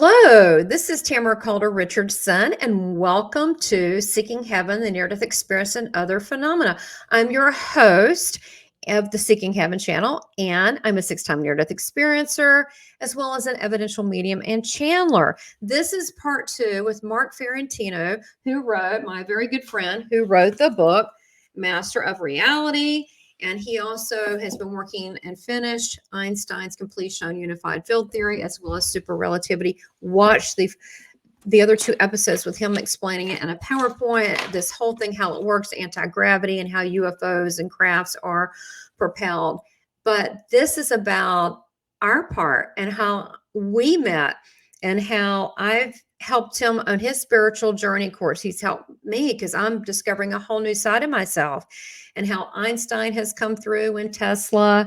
Hello, this is Tamara Caulder Richardson, and welcome to Seeking Heaven, the Near-Death Experience and Other Phenomena. I'm your host of the Seeking Heaven channel, and I'm a six-time near-death experiencer, as well as an evidential medium and channeler. This is part two with Mark Fiorentino, my very good friend, who wrote the book, Master of Reality. And he also has been working and finished Einstein's completion on unified field theory, as well as super relativity. Watch the other two episodes with him explaining it in a PowerPoint, this whole thing, how it works, anti-gravity, and how UFOs and crafts are propelled. But this is about our part and how we met and how I've helped him on his spiritual journey course. He's helped me because I'm discovering a whole new side of myself, and how Einstein has come through and Tesla.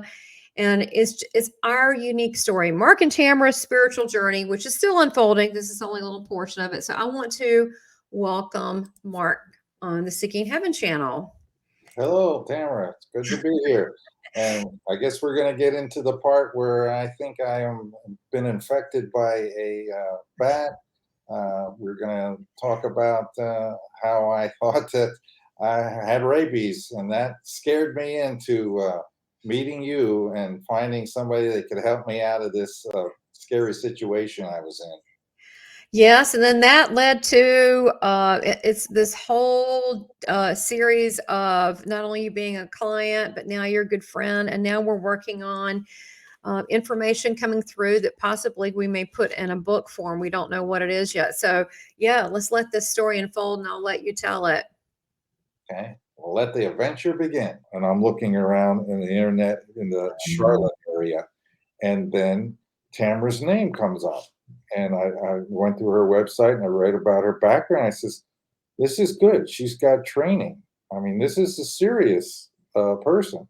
And it's our unique story, Mark and Tamara's spiritual journey, which is still unfolding. This is only a little portion of it. So I want to welcome Mark on the Seeking Heaven channel. Hello, Tamara. It's good to be here. And I guess we're going to get into the part where I think I am been infected by a bat. We're going to talk about how I thought that I had rabies, and that scared me into meeting you and finding somebody that could help me out of this scary situation I was in. Yes, and then that led to it's this whole series of not only you being a client, but now you're a good friend, and now we're working on information coming through that possibly we may put in a book form. We don't know what it is yet. So yeah, let's let this story unfold, and I'll let you tell it. Okay, well, let the adventure begin. And I'm looking around in the internet in the Charlotte area, and then Tamara's name comes up. And I went through her website and I read about her background. I says, this is good. She's got training. I mean, this is a serious person.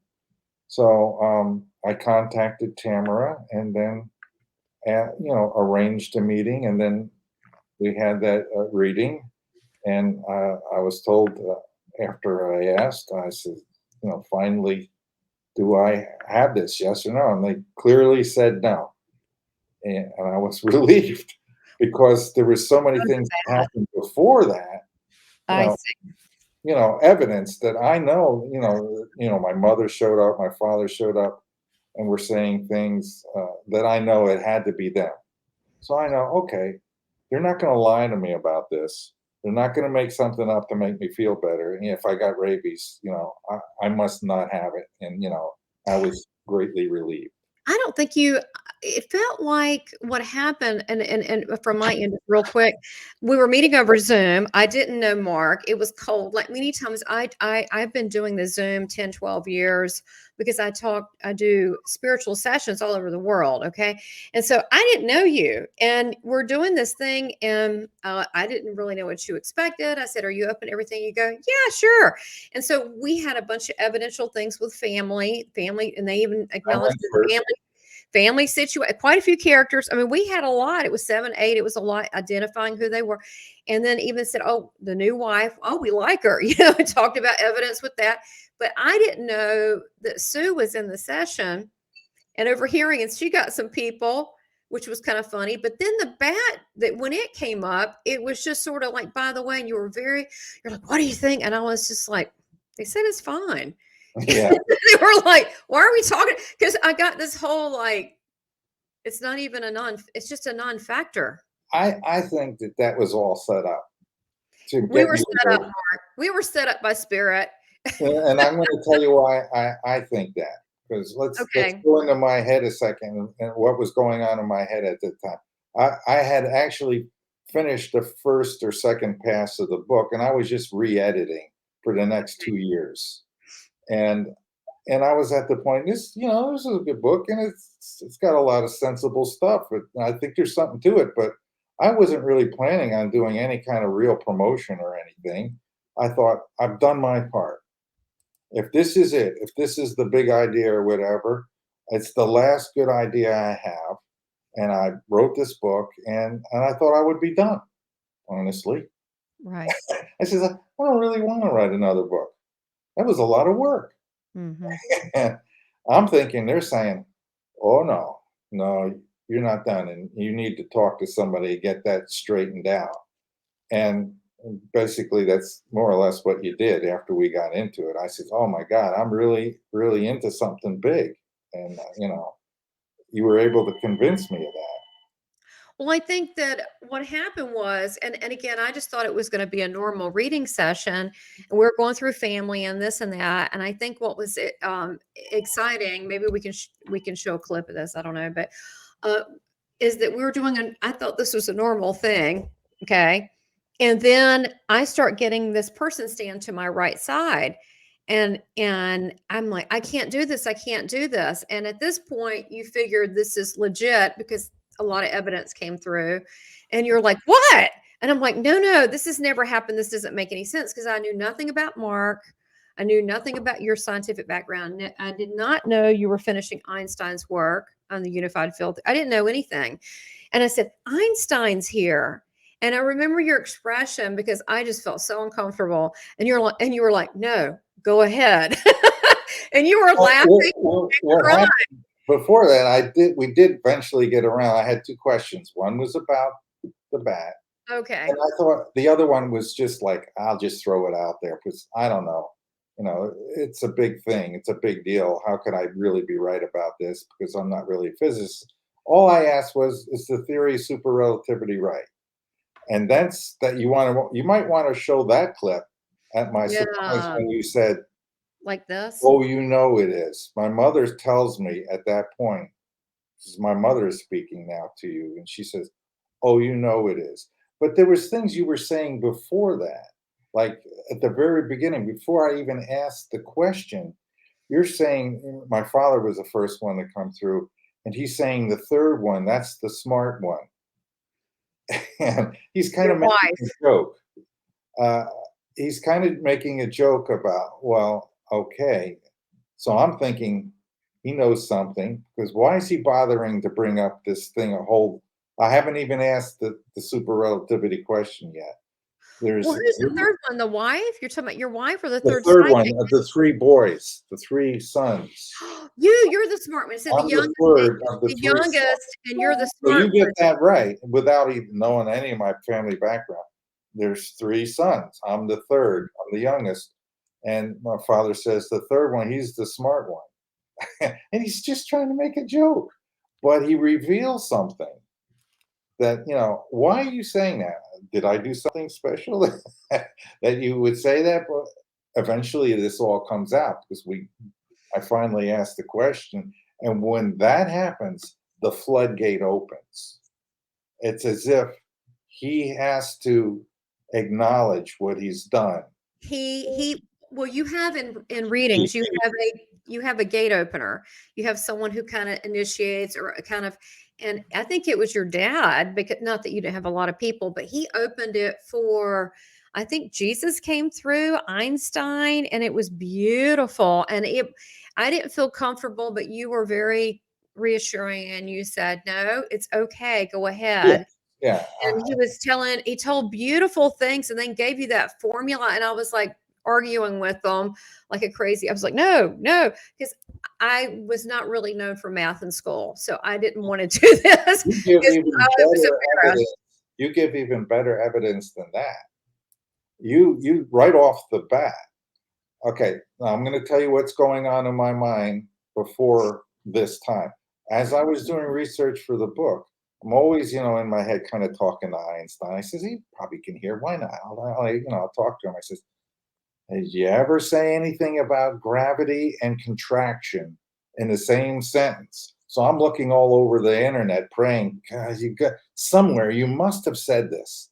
So I contacted Tamara and then, arranged a meeting. And then we had that reading. And I was told after I asked, I said, finally, do I have this? Yes or no? And they clearly said no. And I was relieved because there were so many things that happened before that, you I know, see. evidence that I know, my mother showed up, my father showed up, and were saying things that I know it had to be them. So I know, okay, they're not going to lie to me about this. They're not going to make something up to make me feel better. And if I got rabies, I must not have it. And, I was greatly relieved. I don't think it felt like what happened, and from my end, real quick, we were meeting over Zoom. I didn't know Mark. It was cold. Like many times I've been doing the Zoom 10, 12 years because I do spiritual sessions all over the world. Okay. And so I didn't know you, and we're doing this thing, and I didn't really know what you expected. I said, "Are you open to everything?" You go, "Yeah, sure." And so we had a bunch of evidential things with family, and they even I acknowledged went the first. family situation, quite a few characters. I mean, we had a lot. It was 7, 8. It was a lot identifying who they were. And then even said, oh, the new wife, oh, we like her, and talked about evidence with that. But I didn't know that Sue was in the session and overhearing, and she got some people, which was kind of funny. But then the bat, that when it came up, it was just sort of like, by the way, and you're like, what do you think? And I was just like, they said it's fine. Yeah. They were like, why are we talking? Because I got this whole like, it's not even it's just a non-factor. I think that was all set up to We get were me set up, Mark. We were set up by spirit. and I'm going to tell you why I think that, because let's Okay. go into my head a second and what was going on in my head at the time. I had actually finished the first or second pass of the book, and I was just re-editing for the next 2 years, and I was at the point, this is a good book, and it's got a lot of sensible stuff, but I think there's something to it, but I wasn't really planning on doing any kind of real promotion or anything. I thought, I've done my part. If this is it, if this is the big idea or whatever, it's the last good idea I have. And I wrote this book, and I thought I would be done, honestly. Right. I says, I don't really want to write another book. That was a lot of work. Hmm. And I'm thinking they're saying, oh, no, you're not done, and you need to talk to somebody, get that straightened out. And basically, that's more or less what you did after we got into it. I said, "Oh my God, I'm really, really into something big," and you were able to convince me of that. Well, I think that what happened was, and again, I just thought it was going to be a normal reading session, and we are going through family and this and that. And I think what was exciting, maybe we can show a clip of this. I don't know, but uh, is that we were doing an. I thought this was a normal thing, okay, and then I start getting this person stand to my right side. And I'm like, I can't do this. I can't do this. And at this point, you figure this is legit because a lot of evidence came through, and you're like, what? And I'm like, no, no, this has never happened. This doesn't make any sense because I knew nothing about Mark. I knew nothing about your scientific background. I did not know you were finishing Einstein's work on the unified field. I didn't know anything. And I said, Einstein's here. And I remember your expression because I just felt so uncomfortable. And you were like, no, go ahead. And you were laughing and What crying. happened before that? We did eventually get around. I had two questions. One was about the bat, and Okay. I thought the other one was just like, I'll just throw it out there because I don't know. It's a big thing. It's a big deal. How could I really be right about this? Because I'm not really a physicist. All I asked was, is the theory of super relativity right? And that's that you might want to show that clip at my surprise Yeah. when you said, Like this? "Oh, you know it is." My mother tells me at that point, this is my mother is speaking now to you, and she says, "Oh, you know it is." But there was things you were saying before that, like at the very beginning, before I even asked the question, you're saying my father was the first one to come through, and he's saying the third one, that's the smart one. And he's kind Your of making a wife. joke. Uh, he's kind of making a joke about, well, okay. So I'm thinking he knows something because why is he bothering to bring up this thing a whole? I haven't even asked the super relativity question yet. Well, There's who's the third one? The wife? You're talking about your wife or the the third third one psychic? of the three boys, the three sons. You're the smart one. So I'm the third of the the three sons. youngest, and you're the So smart you get one. that right without even knowing any of my family background. There's three sons. I'm the third. I'm the youngest. And my father says the third one, he's the smart one. And he's just trying to make a joke. But he reveals something that, why are you saying that? Did I do something special that you would say that? But eventually this all comes out because I finally asked the question. And when that happens, the floodgate opens. It's as if he has to acknowledge what he's done. He well, you have in readings, you have a gate opener. You have someone who kind of initiates or a kind of, and I think it was your dad, because not that you didn't have a lot of people, but he opened it for, I think Jesus came through, Einstein, and it was beautiful. And I didn't feel comfortable, but you were very reassuring and you said, no, it's okay, go Yeah, ahead. yeah. And he told beautiful things and then gave you that formula. And I was like arguing with them like a crazy. I was like, no, no, because I was not really known for math in school. So I didn't want to do this You give because even I was better embarrassed. evidence. You give even better evidence than that. You right off the bat. Okay, now I'm going to tell you what's going on in my mind before this time. As I was doing research for the book, I'm always, in my head, kind of talking to Einstein. I says he probably can hear. Why not? I'll talk to him. I says, did you ever say anything about gravity and contraction in the same sentence? So I'm looking all over the internet, praying, God, you got somewhere. You must have said this.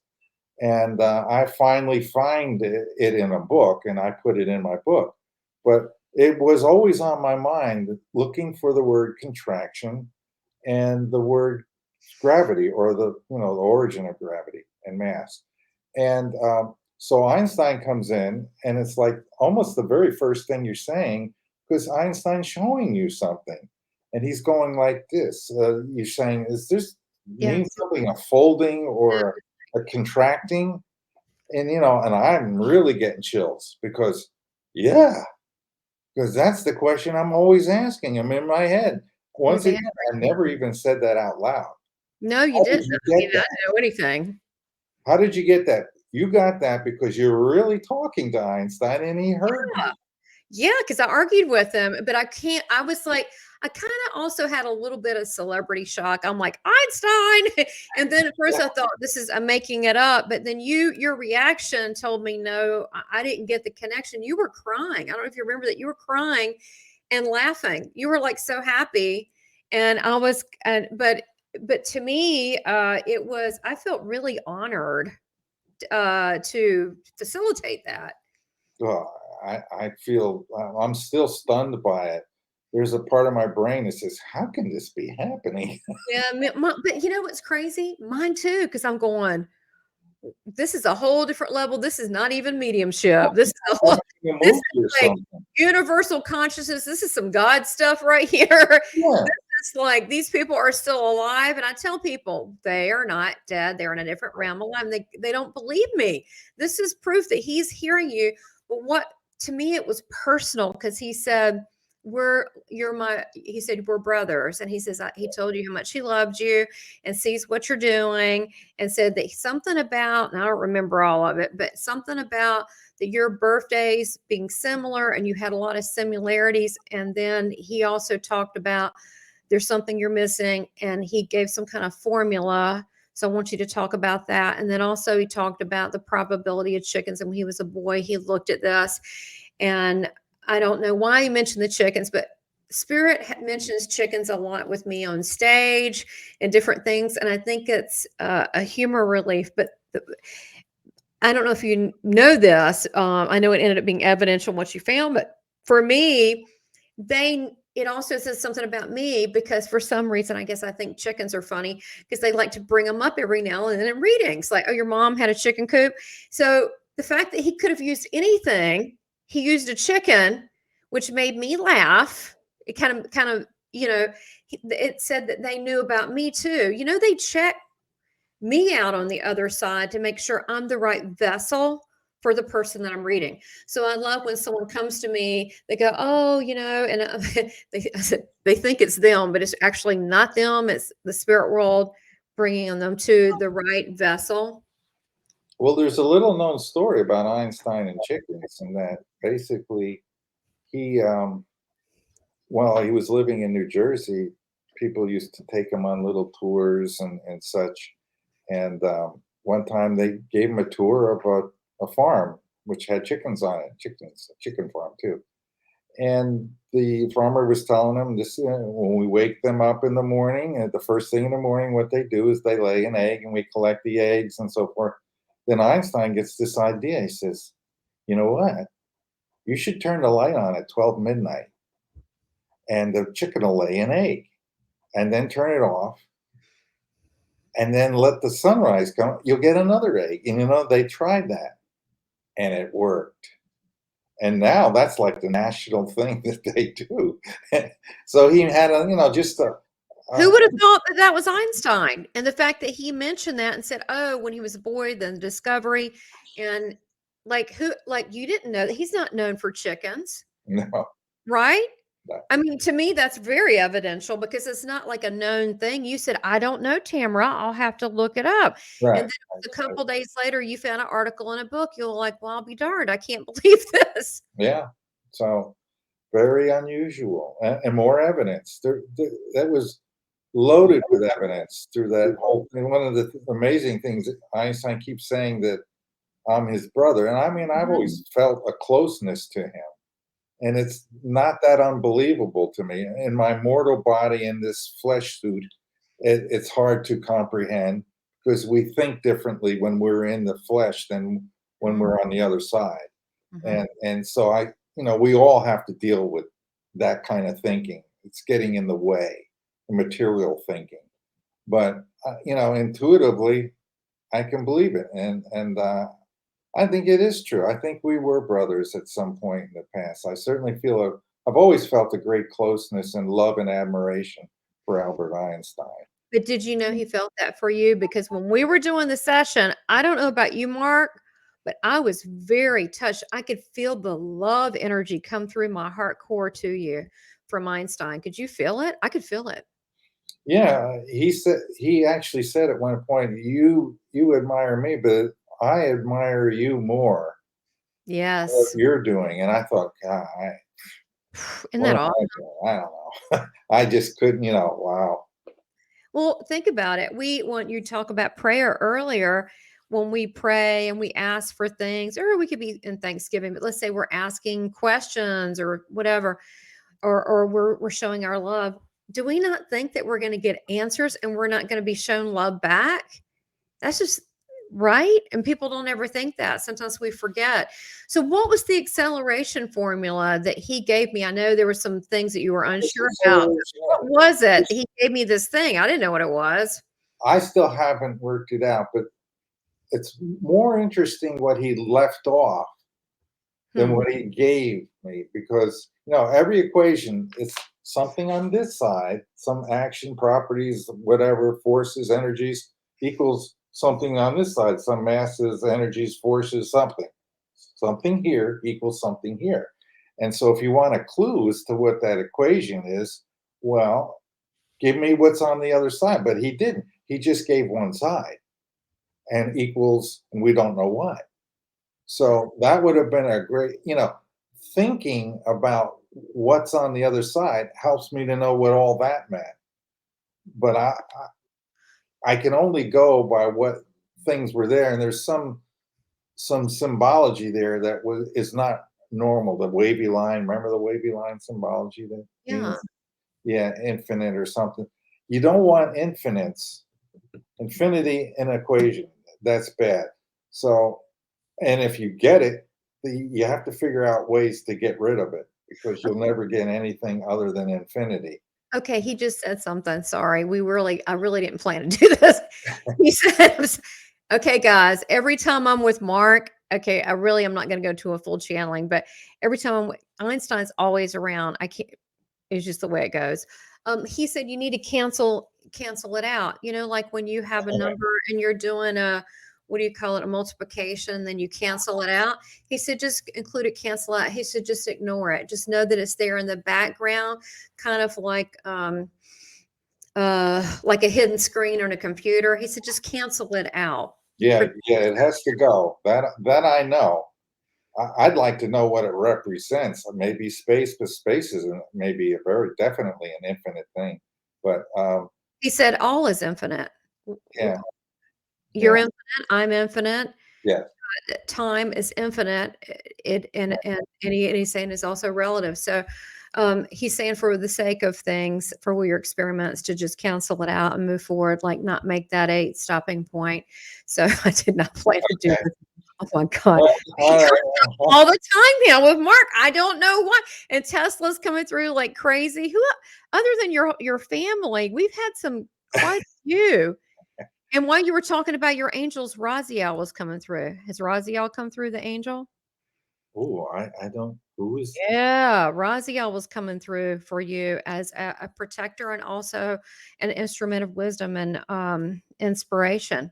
And I finally find it in a book, and I put it in my book. But it was always on my mind, looking for the word contraction and the word gravity, or the origin of gravity and mass. And so Einstein comes in, and it's like almost the very first thing you're saying, because Einstein's showing you something, and he's going like this. You're saying, "Is this mean Yes. something? A folding or a contracting?" And I'm really getting chills because, yeah, because that's the question I'm always asking him in my head. once again, I never even said that out loud. No, you How did didn't. you I mean, get I that? didn't know anything. How did you get that? You got that because you were really talking to Einstein and he heard you. Yeah, because I argued with him, but I can't. I was like, I kind of also had a little bit of celebrity shock. I'm like, Einstein. And then at first I thought I'm making it up. But then your reaction told me, no, I didn't get the connection. You were crying. I don't know if you remember that you were crying and laughing. You were like so happy. And I was, but to me, I felt really honored to facilitate that. Oh, I feel I'm still stunned by it. There's a part of my brain that says, "How can this be happening?" Yeah, but you know what's crazy? Mine too, because I'm going, this is a whole different level. This is not even mediumship. This is a whole, Watching a this movie or is like something. universal consciousness. This is some God stuff right here. Yeah, It's like these people are still alive. And I tell people they are not dead. They're in a different realm of life. They don't believe me. This is proof that he's hearing you. But what to me it was personal because he said, he said, we're brothers. And he says, he told you how much he loved you and sees what you're doing and said that something about, and I don't remember all of it, but something about that your birthdays being similar and you had a lot of similarities. And then he also talked about there's something you're missing and he gave some kind of formula. So I want you to talk about that. And then also he talked about the probability of chickens. And when he was a boy, he looked at this and I don't know why he mentioned the chickens, but Spirit mentions chickens a lot with me on stage and different things. And I think it's a humor relief, but I don't know if you know this. I know it ended up being evidential what you found, but for me, it also says something about me because for some reason, I guess I think chickens are funny because they like to bring them up every now and then in readings, like, oh, your mom had a chicken coop. So the fact that he could have used anything, he used a chicken, which made me laugh. It kind of, it said that they knew about me too. They check me out on the other side to make sure I'm the right vessel for the person that I'm reading. So I love when someone comes to me, they go, oh, and they think it's them, but it's actually not them. It's the spirit world bringing them to the right vessel. well, there's a little known story about Einstein and chickens, and that basically he, while he was living in New Jersey, people used to take him on little tours and such. And one time they gave him a tour of a farm which had chickens on it, chickens, a chicken farm too. And the farmer was telling him this, when we wake them up in the morning, and the first thing in the morning, what they do is they lay an egg and we collect the eggs and so forth. Then Einstein gets this idea. He says, you know what? You should turn the light on at 12 midnight and the chicken will lay an egg and then turn it off and then let the sunrise come. You'll get another egg. And they tried that and it worked. And now that's like the national thing that they do. So he had just Who a would have thought that that was Einstein? And the fact that he mentioned that and said, oh, when he was a boy, then the discovery. And like you didn't know that he's not known for chickens, no, right? no, I mean, to me, that's very evidential because it's not like a known thing. You said, I don't know, Tamara. I'll have to look it up. And right. then a couple days later, you found an article in a book. You're like, well, I'll be darned. I can't believe this. Yeah. So very unusual and more evidence. That was loaded with evidence through that whole thing. One of the amazing things that Einstein keeps saying that I'm his brother. And I mean, I've Mhm. always felt a closeness to him. And it's not that unbelievable to me. In my mortal body in this flesh suit, it's hard to comprehend because we think differently when we're in the flesh than when Mhm. we're on the other side. Mhm. And so we all have to deal with that kind of thinking. It's getting in the way, material thinking. But intuitively, I can believe it, and I think it is true. I think we were brothers at some point in the past. I certainly I've always felt a great closeness and love and admiration for Albert Einstein. But did you know he felt that for you? Because when we were doing the session, I don't know about you, Mark, but I was very touched. I could feel the love energy come through my heart core to you from Einstein. Could you feel it? I could feel it. Yeah, he actually said at one point, "You admire me, but I admire you more for what Yes. you're doing." And I thought, God, Isn't what that am awesome? I doing? I don't know. I just couldn't, wow. Well, think about it. When you talk about prayer earlier, when we pray and we ask for things, or we could be in Thanksgiving, but let's say we're asking questions or whatever, or we're showing our love. Do we not think that we're going to get answers and we're not going to be shown love back? That's just right. And people don't ever think that. Sometimes we forget. So, what was the acceleration formula that he gave me? I know there were some things that you were This unsure about. acceleration, What was it? this- He gave me this thing. I didn't know what it was. I still haven't worked it out, but it's more interesting what he left off than Hmm. what he gave me, because every equation is something on this side, some action, properties, whatever, forces, energies, equals something on this side, some masses, energies, forces, something here equals something here. And so if you want a clue as to what that equation is, well, give me what's on the other side. But he didn't, he just gave one side, and equals, and we don't know what. So that would have been a great, thinking about what's on the other side helps me to know what all that meant. But I can only go by what things were there, and there's some symbology there that is not normal. The wavy line, remember the wavy line symbology that Yeah. means, yeah, infinite or something. You don't want infinites, infinity in equation. That's bad. So, and if you get it, you have to figure out ways to get rid of it, because you'll never get anything other than infinity. Okay. He just said something. Sorry. I really didn't plan to do this. He said, okay, guys, every time I'm with Mark, okay, I'm not going to go to a full channeling, but every time Einstein's always around. I can't, it's just the way it goes. He said you need to cancel it out. Like when you have a number and you're doing a, what do you call it, a multiplication, then you cancel it out. He said just include it, cancel out. He said just ignore it. Just know that it's there in the background, kind of like a hidden screen on a computer. He said just cancel it out. Yeah, yeah, it has to go. That I know. I'd like to know what it represents. Maybe space, but space is maybe a very definitely an infinite thing. But He said all is infinite. yeah, You're yeah, infinite. I'm infinite. yeah. Time is infinite. It and he's saying it's also relative. So he's saying for the sake of things, for your experiments, to just cancel it out and move forward, like not make that a stopping point. So I did not plan to do Okay. this. Oh my God. Well, He all comes up right. all the time now with Mark. I don't know why. And Tesla's coming through like crazy. Who other than your family? We've had some quite a few. And while you were talking about your angels, Raziel was coming through. Has Raziel come through, the angel? Oh, I don't. Who is? Yeah, Raziel was coming through for you as a protector and also an instrument of wisdom and inspiration.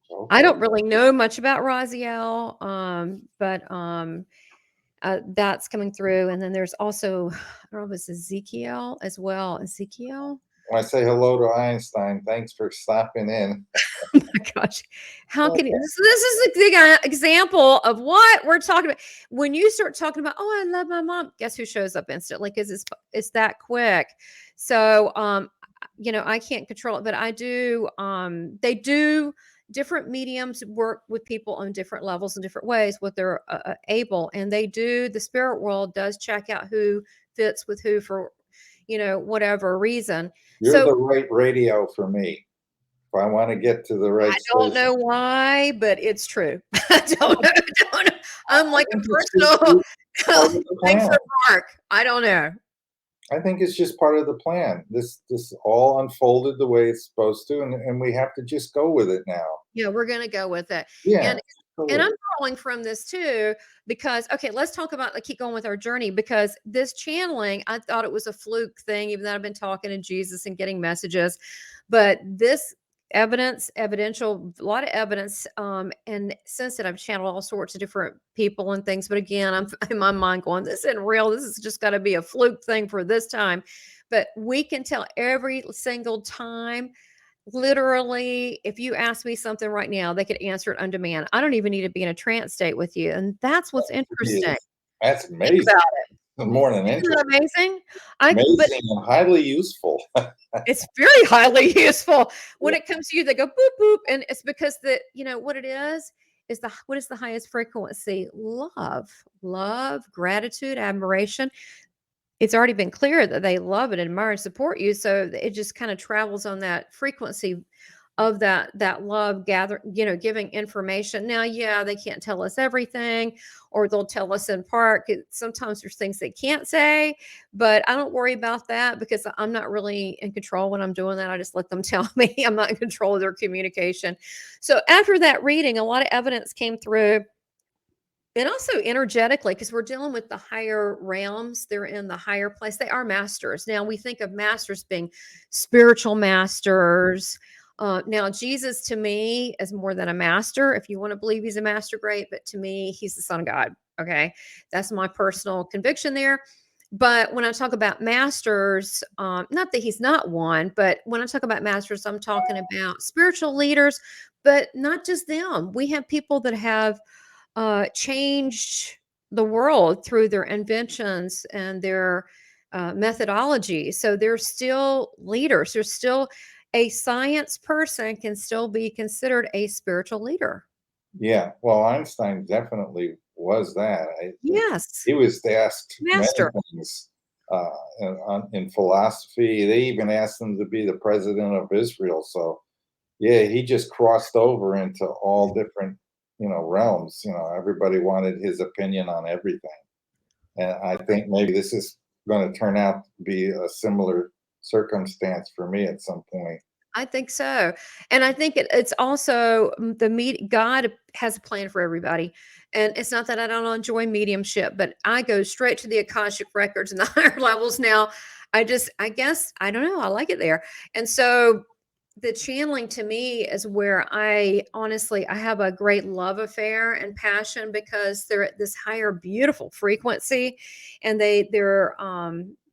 I Okay. don't really know much about Raziel, but that's coming through. And then there's also, I don't know if it's Ezekiel as well. Ezekiel? I say hello to Einstein. Thanks for stopping in. Oh my gosh. How can you this is a big example of what we're talking about. When you start talking about, "Oh, I love my mom," guess who shows up instantly? Because it's that quick. So, I can't control it, but I do, they do different mediums work with people on different levels in different ways, what they're, able, and the spirit world does check out who fits with who for, whatever reason. You're So the right radio for me. If I want to get to the right I don't station. know why, but it's true. I don't know. I don't know. I'm I like a think it's just personal part of the thing plan. for Mark. I don't know. I think it's just part of the plan. This all unfolded the way it's supposed to, and we have to just go with it now. Yeah, we're gonna go with it. Yeah, And go and with I'm it. drawing from this too, because okay, let's talk about like keep going with our journey because this channeling, I thought it was a fluke thing, even though I've been talking to Jesus and getting messages. But this evidential, a lot of evidence. And since then, I've channeled all sorts of different people and things. But again, I'm in my mind going, this isn't real. This is just got to be a fluke thing for this time. But we can tell every single time. Literally, if you ask me something right now, they could answer it on demand. I don't even need to be in a trance state with you. And that's what's interesting. That's Think amazing. about More than it. Isn't that interesting. amazing? But Amazing and highly useful. it's very highly useful. When Yeah. it comes to you, they go boop boop, and it's because what it is what is the highest frequency? Love, gratitude, admiration. It's already been clear that they love and admire and support you, so it just kind of travels on that frequency of that love, giving information. Now, yeah, they can't tell us everything, or they'll tell us in part. Sometimes there's things they can't say, but I don't worry about that because I'm not really in control when I'm doing that. I just let them tell me. I'm not in control of their communication. So after that reading, a lot of evidence came through, and also energetically, because we're dealing with the higher realms. They're in the higher place. They are masters. Now, we think of masters being spiritual masters. Now, Jesus to me is more than a master. If you want to believe he's a master, great. But to me, he's the son of God. Okay. That's my personal conviction there. But when I talk about masters, not that he's not one, but when I talk about masters, I'm talking about spiritual leaders, but not just them. We have people that have changed the world through their inventions and their methodology. So they're still leaders. There's still a science person can still be considered a spiritual leader. Yeah. Well, Einstein definitely was that. Yes, He was asked many master. things in philosophy. They even asked him to be the president of Israel. So, yeah, he just crossed over into all different, realms. Everybody wanted his opinion on everything. And I think maybe this is going to turn out to be a similar circumstance for me at some point. I think so. And I think it's also God has a plan for everybody. And it's not that I don't enjoy mediumship, but I go straight to the Akashic records and the higher levels now. I guess, I don't know, I like it there. And so the channeling to me is where I have a great love affair and passion because they're at this higher, beautiful frequency, and they are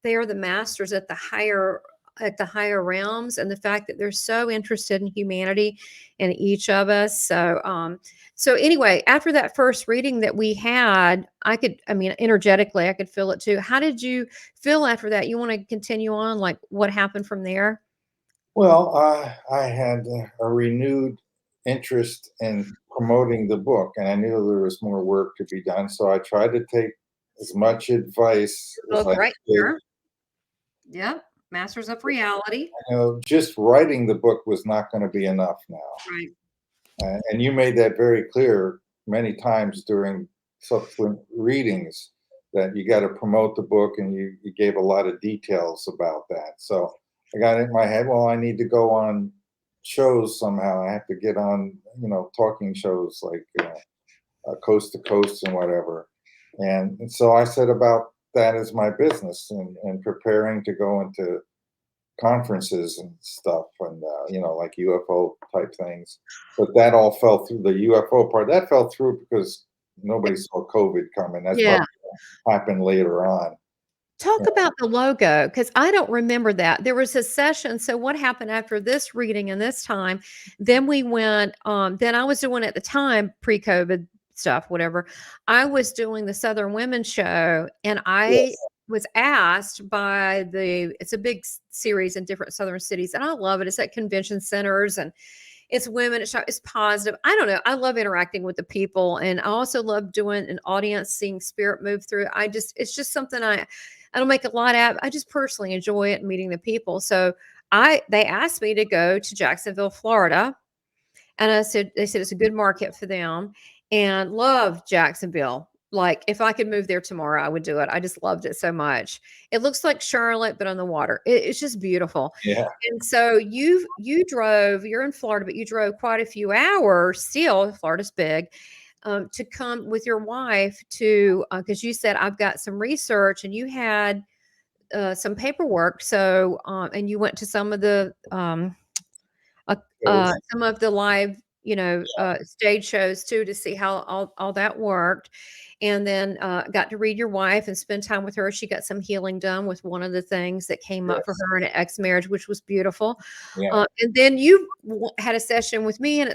the masters at the higher realms, and the fact that they're so interested in humanity and each of us. So anyway, after that first reading that we had, energetically, I could feel it too. How did you feel after that? You want to continue on, like what happened from there? Well, I had a renewed interest in promoting the book, and I knew there was more work to be done. So I tried to take as much advice as Book I right could. here. Yep. Masters of Reality. Just writing the book was not going to be enough now. Right. And you made that very clear many times during subsequent readings that you got to promote the book, and you gave a lot of details about that. So I got it in my head, well, I need to go on shows somehow. I have to get on, talking shows like Coast to Coast and whatever. And so I set about that as my business and preparing to go into conferences and stuff and like UFO type things, but that all fell through. The UFO part that fell through because nobody saw COVID coming. That's Yeah. probably gonna happen later on. Talk about the logo, because I don't remember that. There was a session. So what happened after this reading and this time? Then we went, then I was doing at the time pre-COVID stuff, whatever. I was doing the Southern Women's Show, and I Yes. was asked by it's a big series in different Southern cities, and I love it. It's at convention centers, and it's women, it's positive. I don't know. I love interacting with the people, and I also love doing an audience, seeing spirit move through. It's just something I don't make a lot out. I just personally enjoy it, meeting the people. So they asked me to go to Jacksonville, Florida, and they said it's a good market for them, and love Jacksonville. Like, if I could move there tomorrow, I would do it. I just loved it so much. It looks like Charlotte, but on the water. It's just beautiful. Yeah. And so you're in Florida, but you drove quite a few hours still. Florida's big. To come with your wife to, because you said, I've got some research, and you had some paperwork. So, and you went to some of the uh, Shows. some of the live, stage shows too to see how all that worked. And then got to read your wife and spend time with her. She got some healing done with one of the things that came up for Yes. her in an ex marriage, which was beautiful. Yeah. And then you had a session with me, and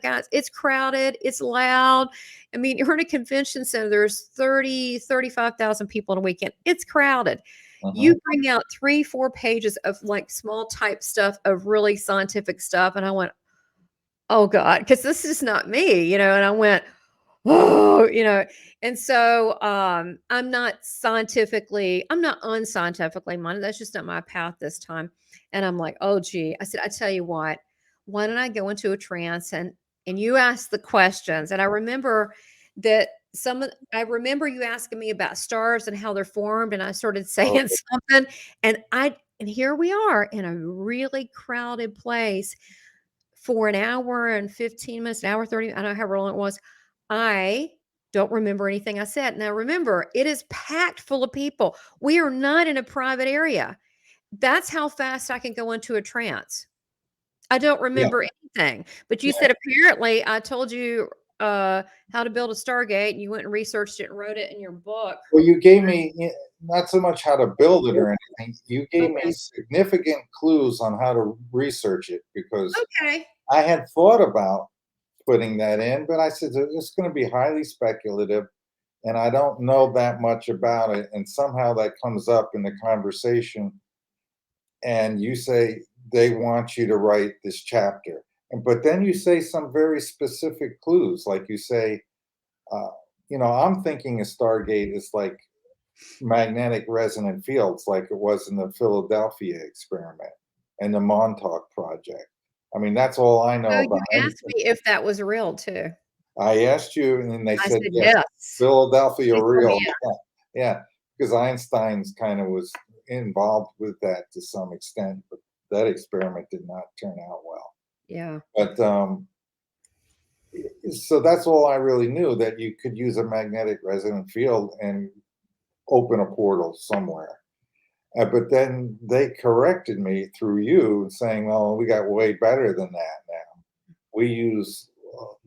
guys, it's crowded, it's loud. I mean, you're in a convention center, there's 35,000 people in a weekend. It's crowded. Mhm. You bring out 3, 4 pages of like small type stuff of really scientific stuff. And I went, oh God, because this is not me, and I went, oh, and so I'm not unscientifically minded. That's just not my path this time. And I'm like, oh gee. I said, I tell you what, why don't I go into a trance and you ask the questions? And I remember that I remember you asking me about stars and how they're formed, and I started Oh, saying something, and here we are in a really crowded place for an hour and 15 minutes, an hour 30, I don't know how long it was. I don't remember anything I said. Now remember, it is packed full of people. We are not in a private area. That's how fast I can go into a trance. I don't yeah, remember anything. But you yeah. said apparently I told you how to build a Stargate, and you went and researched it and wrote it in your book. Well, you gave me not so much how to build it or anything. You gave me Okay. significant clues on how to research it because Okay. I had thought about putting that in, but I said it's going to be highly speculative, and I don't know that much about it. And somehow that comes up in the conversation, and you say they want you to write this chapter, but then you say some very specific clues, like you say, uh, I'm thinking a Stargate is like magnetic resonant fields like it was in the Philadelphia experiment and the Montauk project. I mean, that's all I So know about you asked anything. me if that was real too. I asked you, and then they I said, said yes, yes. Philadelphia They told real. me yes. Yeah, yeah, because Einstein's kind of was involved with that to some extent, but that experiment did not turn out well. Yeah. But so that's all I really knew, that you could use a magnetic resonant field and open a portal somewhere. But then they corrected me through you, saying, "Well, we got way better than that now. We use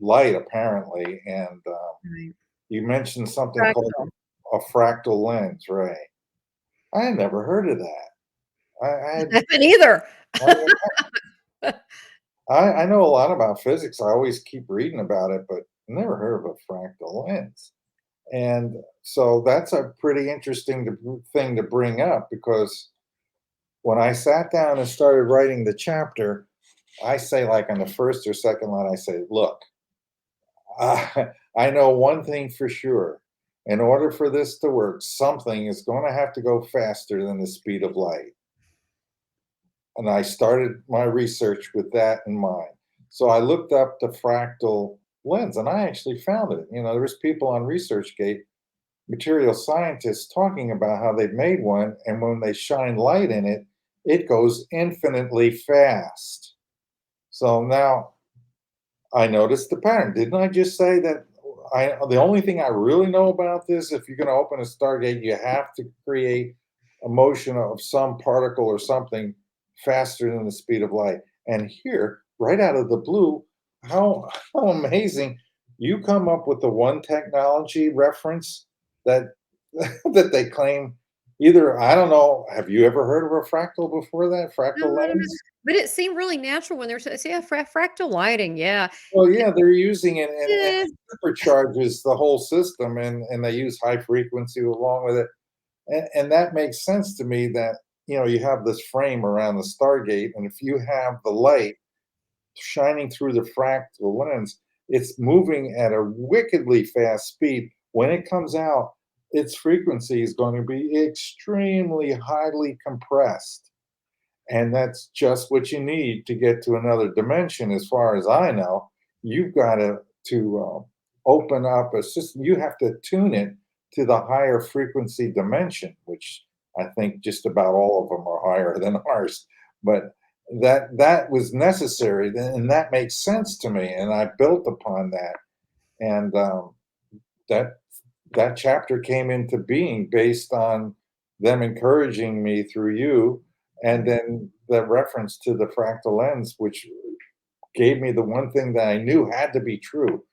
light, apparently." And Right. you mentioned something called Fractal. a fractal lens, right? I had never heard of that. I had, I haven't either. I know a lot about physics. I always keep reading about it, but never heard of a fractal lens. And so that's a pretty interesting thing to bring up because when I sat down and started writing the chapter, I say, like on the first or second line, I say, look, I know one thing for sure. In order for this to work, something is going to have to go faster than the speed of light. And I started my research with that in mind. So I looked up the fractal lens and I actually found it. There was people on ResearchGate, material scientists, talking about how they've made one. And when they shine light in it, it goes infinitely fast. So now I noticed the pattern. Didn't I just say that the only thing I really know about this, if you're going to open a Stargate, you have to create a motion of some particle or something faster than the speed of light. And here, right out of the blue, how amazing, you come up with the one technology reference that that they claim. Either, I don't know, have you ever heard of a fractal before that? No, Fractal I don't know. lens? But it seemed really natural when they're say, yeah, fractal lighting, yeah. Well, yeah, they're using it, and Yeah. it supercharges the whole system, and they use high frequency along with it, and that makes sense to me that, you have this frame around the Stargate, and if you have the light shining through the fractal lens, it's moving at a wickedly fast speed. When it comes out, its frequency is going to be extremely highly compressed. And that's just what you need to get to another dimension, as far as I know. You've got to open up a system. You have to tune it to the higher frequency dimension, which I think just about all of them are higher than ours. But that was necessary, and that makes sense to me. And I built upon that, and that that chapter came into being based on them encouraging me through you, and then the reference to the fractal lens, which gave me the one thing that I knew had to be true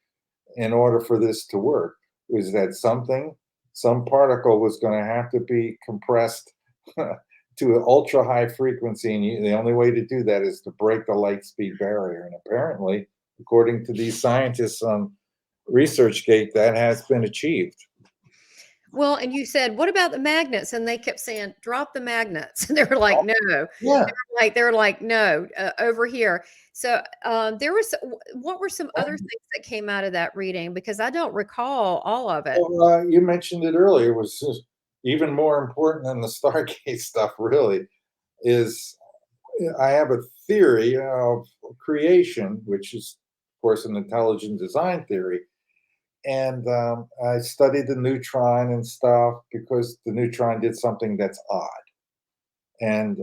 in order for this to work, was that some particle was going to have to be compressed to an ultra high frequency, and the only way to do that is to break the light speed barrier. And apparently, according to these scientists on ResearchGate, that has been achieved. Well, and you said, "What about the magnets?" And they kept saying, "Drop the magnets." And they were like, "No." Yeah. They were like, "No, over here." So, there was what were some other things that came out of that reading? Because I don't recall all of it. Well, you mentioned it earlier. It was just even more important than the Stargate stuff, really, is I have a theory of creation, which is, of course, an intelligent design theory. And I studied the neutron and stuff because the neutron did something that's odd. And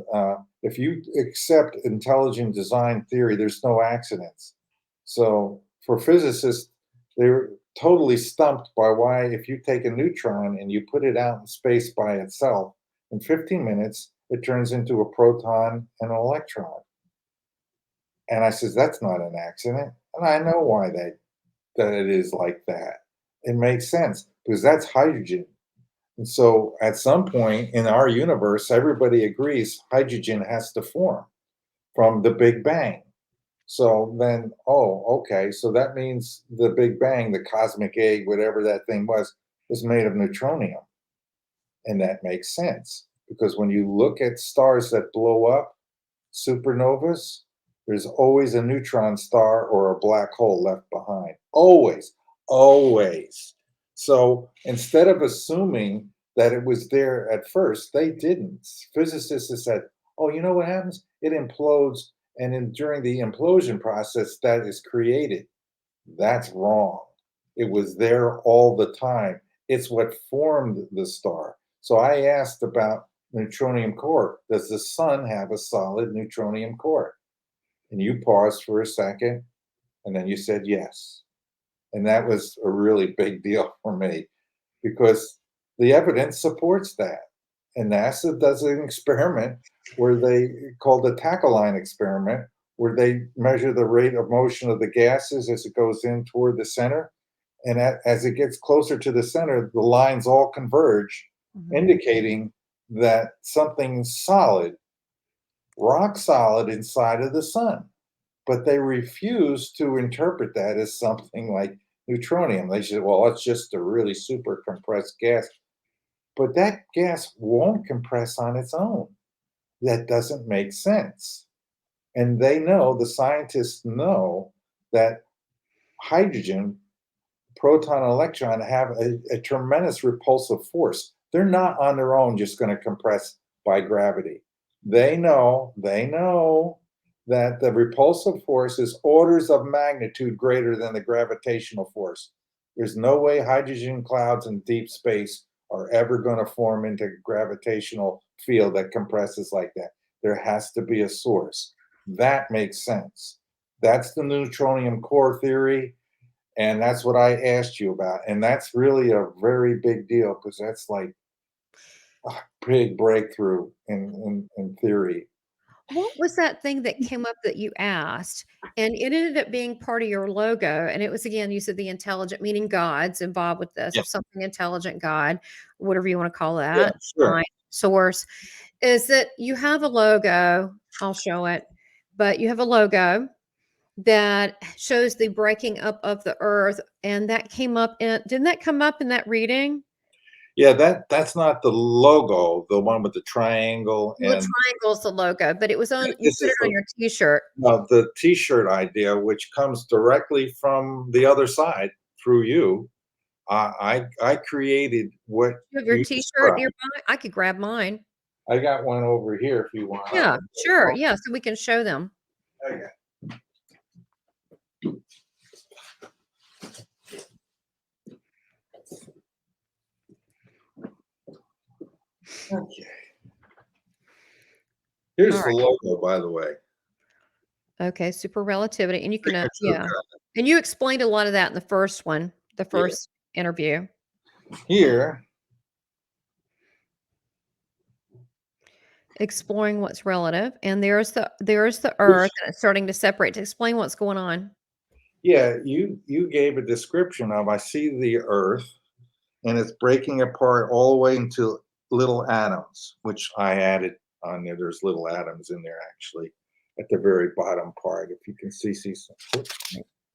if you accept intelligent design theory, there's no accidents. So for physicists, they're totally stumped by why, if you take a neutron and you put it out in space by itself, in 15 minutes, it turns into a proton and an electron. And I says, that's not an accident. And I know why that it is like that. It makes sense because that's hydrogen. And so at some point in our universe, everybody agrees hydrogen has to form from the Big Bang. So then, oh, okay. So that means the Big Bang, the cosmic egg, whatever that thing was made of neutronium. And that makes sense because when you look at stars that blow up, supernovas, there's always a neutron star or a black hole left behind. Always, always. So instead of assuming that it was there at first, they didn't. Physicists have said, oh, you know what happens? It implodes, and during the implosion process, that is created. That's wrong. It was there all the time. It's what formed the star. So I asked about neutronium core. Does the sun have a solid neutronium core? And you paused for a second, and then you said yes. And that was a really big deal for me because the evidence supports that. And NASA does an experiment where they called the Tackle-Line experiment, where they measure the rate of motion of the gases as it goes in toward the center. And as it gets closer to the center, the lines all converge, indicating that something solid, rock solid inside of the sun. But they refuse to interpret that as something like neutronium. They said, well, it's just a really super compressed gas. But that gas won't compress on its own. That doesn't make sense. And they know, the scientists know, that hydrogen, proton, and electron have a tremendous repulsive force. They're not on their own just going to compress by gravity. They know that the repulsive force is orders of magnitude greater than the gravitational force. There's no way hydrogen clouds in deep space are ever going to form into a gravitational field that compresses like that. There has to be a source. That makes sense. That's the neutronium core theory. And that's what I asked you about. And that's really a very big deal because that's like a big breakthrough in theory. What was that thing that came up that you asked? And it ended up being part of your logo. And it was, again, you said the intelligent, meaning God's involved with this, Yeah. or something intelligent, God, whatever you want to call Yeah, that, sure. mind, source, is that you have a logo. I'll show it, but you have a logo that shows the breaking up of the earth. And that came up didn't that come up in that reading? Yeah, that's not the logo, the one with the triangle, Well, the and triangle's the logo, but it was on, you this put is it on your t-shirt. the T-shirt idea, which comes directly from the other side through you. I created what You have your you t-shirt described. nearby? I could grab mine. I got one over here if you want. Yeah, sure. Yeah, so we can show them. Okay. Okay. All Here's the right. logo, by the way. Okay, super relativity, and you can, Signature yeah. cut. And you explained a lot of that in the first one, the Yeah. first interview. Here exploring what's relative, and there's the Which, Earth, and it's starting to separate. To explain what's going on. yeah, you gave a description of, I see the Earth, and it's breaking apart all the way into little atoms, which I added on there. There's little atoms in there actually at the very bottom part. If you can see some.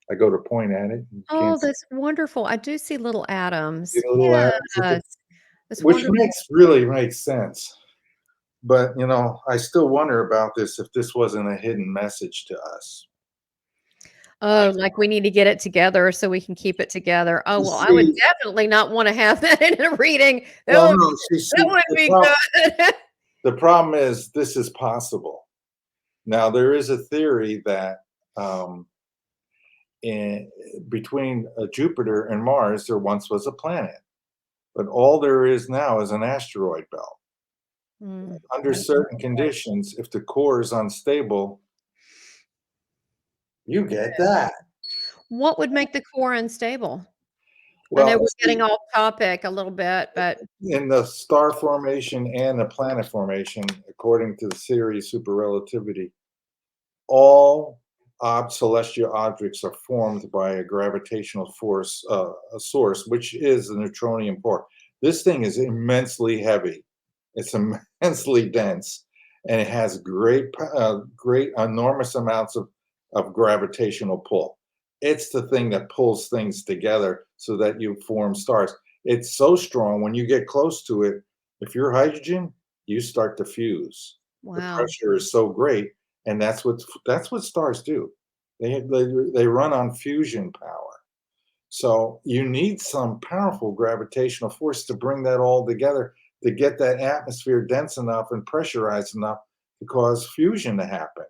I go to point at it, you Oh, can't see that's wonderful. I do see little atoms. the little atoms, Yes, that's which wonderful. makes sense. But I still wonder about this if this wasn't a hidden message to us. Oh, like we need to get it together so we can keep it together. Oh, You well, I would see, definitely not wanna have that in a reading. That well, would no, that wouldn't be good. the problem is this is possible. Now there is a theory that um, in between Jupiter and Mars, there once was a planet, but all there is now is an asteroid belt. Mm, Under certain conditions, if the core is unstable, you get that. what would make the core unstable? I know Well, we're getting see, off topic a little bit, but in the star formation and the planet formation, according to the theory of super relativity, all celestial objects are formed by a gravitational force, a source, which is the neutronium core. This thing is immensely heavy. It's immensely dense, and it has great, enormous amounts of gravitational pull. It's the thing that pulls things together so that you form stars. It's so strong when you get close to it. If you're hydrogen, you start to fuse. The wow. pressure is so great, and that's what stars do. They run on fusion power. So you need some powerful gravitational force to bring that all together to get that atmosphere dense enough and pressurized enough to cause fusion to happen.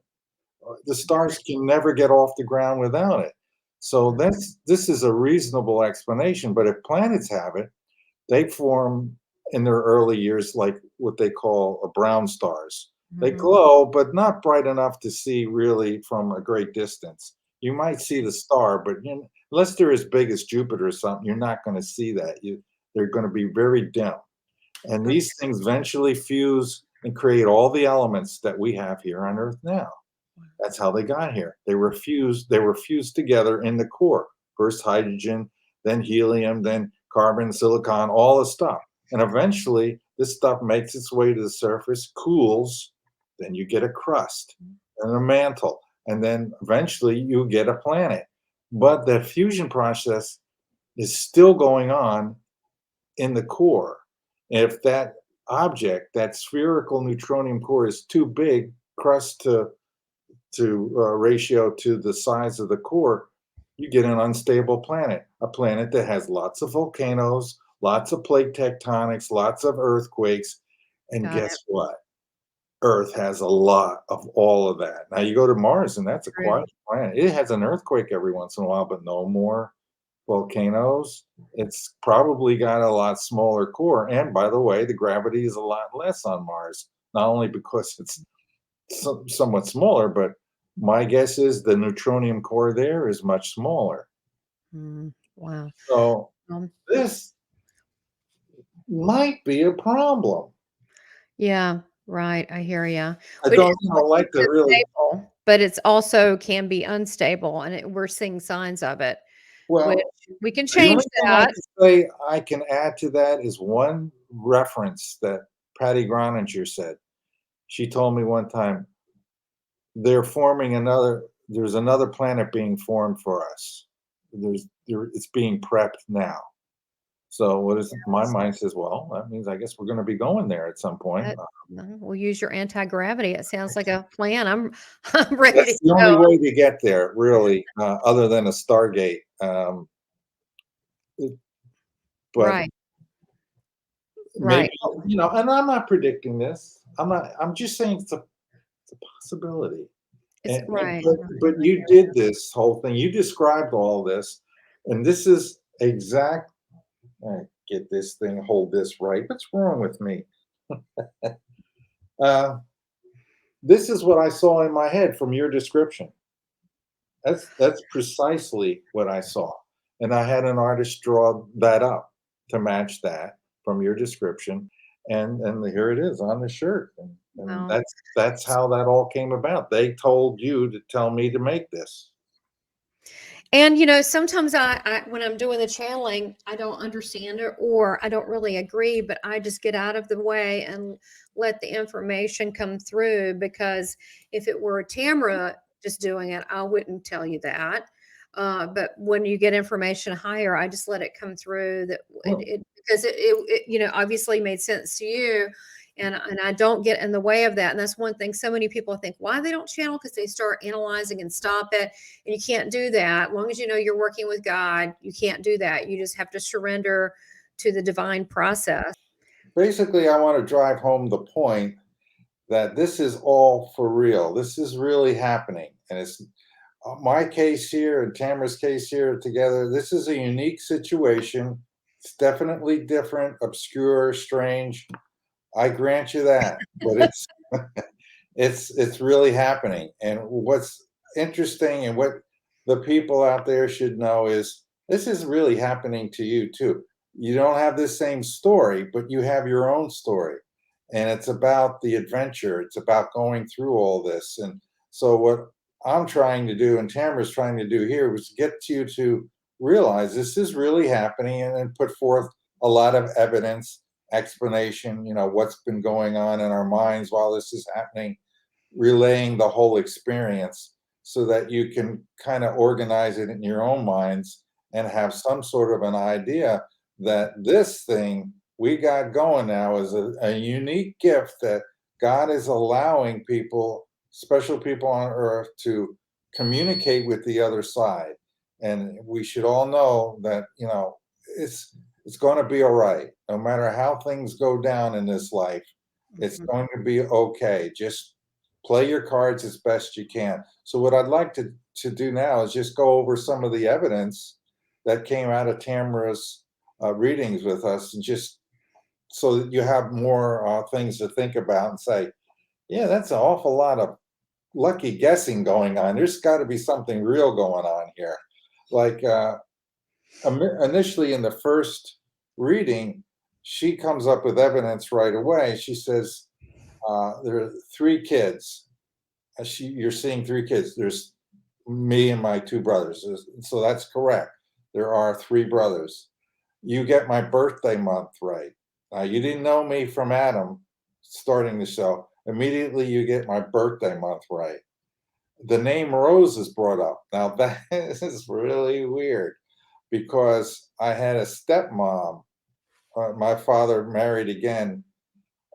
The stars can never get off the ground without it. So this is a reasonable explanation. But if planets have it, they form in their early years like what they call brown stars. They Mhm. glow, but not bright enough to see really from a great distance. You might see the star, but unless they're as big as Jupiter or something, you're not going to see that. They're going to be very dim. And Okay. these things eventually fuse and create all the elements that we have here on Earth now. That's how they got here. They were fused together in the core. First hydrogen, then helium, then carbon, silicon, all the stuff. And eventually this stuff makes its way to the surface, cools, then you get a crust and a mantle. And then eventually you get a planet. But the fusion process is still going on in the core. If that object, that spherical neutronium core is too big, crust to ratio to the size of the core, you get an unstable planet, a planet that has lots of volcanoes, lots of plate tectonics, lots of earthquakes. And Got guess it. what? Earth has a lot of all of that. Now you go to Mars, and that's a True. quiet planet. It has an earthquake every once in a while, but no more volcanoes. It's probably got a lot smaller core. And by the way, the gravity is a lot less on Mars, not only because it's somewhat smaller, but my guess is the neutronium core there is much smaller. Wow. So Um, this might be a problem. yeah, right, I hear you. I But don't, it's like to really. stable, but it's also can be unstable, and we're seeing signs of it, which Well, we can the change only thing I that. can say I can add to that is one reference that Patty Groninger said. She told me one time there's another planet being formed for us. It's being prepped now. So what is my mind says, well, that means I guess we're going to be going there at some point. No, we'll use your anti-gravity. It sounds like a plan. I'm I'm ready to That's the only go. way to get there, really, other than a stargate. But Right, maybe, right. and I'm not predicting this. I'm not. I'm just saying it's a possibility. It's right. But you did this whole thing. You described all this, and this is exact. Get this thing, hold this right. What's wrong with me? Uh, this is what I saw in my head from your description. That's precisely what I saw, and I had an artist draw that up to match that from your description, and here it is on the shirt, and Wow. that's how that all came about. They told you to tell me to make this. And sometimes I when I'm doing the channeling, I don't understand it or I don't really agree, but I just get out of the way and let the information come through because if it were Tamara just doing it, I wouldn't tell you that. But when you get information higher, I just let it come through that Well, because it obviously made sense to you. And I don't get in the way of that. And that's one thing so many people think why they don't channel because they start analyzing and stop it. And you can't do that. As long as you know you're working with God, you can't do that. You just have to surrender to the divine process. basically, I want to drive home the point that this is all for real. This is really happening, and it's my case here and Tamara's case here together. This is a unique situation. It's definitely different, obscure, strange. I grant you that, but it's it's really happening. And what's interesting and what the people out there should know is this is really happening to you too. You don't have the same story, but you have your own story. And it's about the adventure. It's about going through all this. And so what I'm trying to do and Tamara's trying to do here was get you to realize this is really happening and put forth a lot of evidence, explanation, what's been going on in our minds while this is happening, relaying the whole experience so that you can kind of organize it in your own minds and have some sort of an idea that this thing we got going now is a unique gift that God is allowing people, special people on earth, to communicate with the other side. And we should all know that, it's going to be all right. No matter how things go down in this life, it's Mhm. going to be okay. Just play your cards as best you can. So what I'd like to do now is just go over some of the evidence that came out of Tamara's readings with us, and just so that you have more things to think about and say, yeah, that's an awful lot of lucky guessing going on. There's got to be something real going on here. Like initially in the first reading, she comes up with evidence right away. She says there are three kids. You're seeing three kids. There's me and my two brothers. So that's correct. There are three brothers. You get my birthday month right. You didn't know me from Adam starting the show. Immediately, you get my birthday month right. The name Rose is brought up. Now, that is really weird because I had a stepmom. My father married again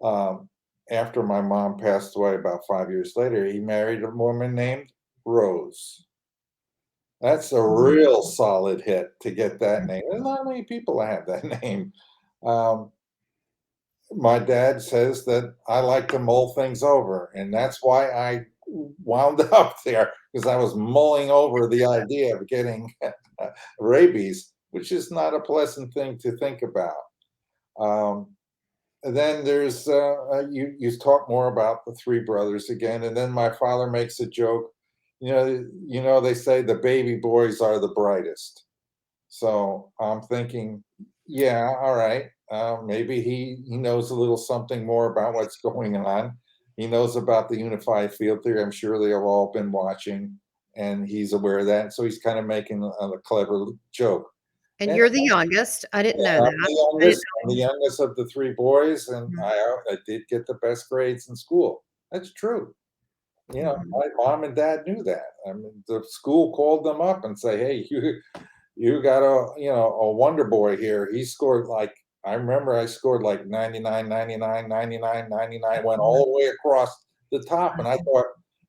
um, after my mom passed away about 5 years later. He married a woman named Rose. That's a Mhm. real solid hit to get that name. There's not many people that have that name. Um, my dad says that I like to mull things over, and that's why I wound up there because I was mulling over the idea of getting rabies, which is not a pleasant thing to think about. Um, and then there's you talk more about the three brothers again, and then my father makes a joke. They say the baby boys are the brightest. So I'm thinking, yeah, all right. Maybe he knows a little something more about what's going on. He knows about the unified field theory. I'm sure they have all been watching, and he's aware of that. So he's kind of making a clever joke. And And you're the youngest. I didn't know I'm that. the I didn't youngest. I'm the youngest of the three boys, and know. I did get the best grades in school. That's true. Mhm. My mom and dad knew that. I mean, the school called them up and say, "Hey, you got a wonder boy here. He scored like I remember I scored like 99, 99, 99, 99, went all the way across the top. And I thought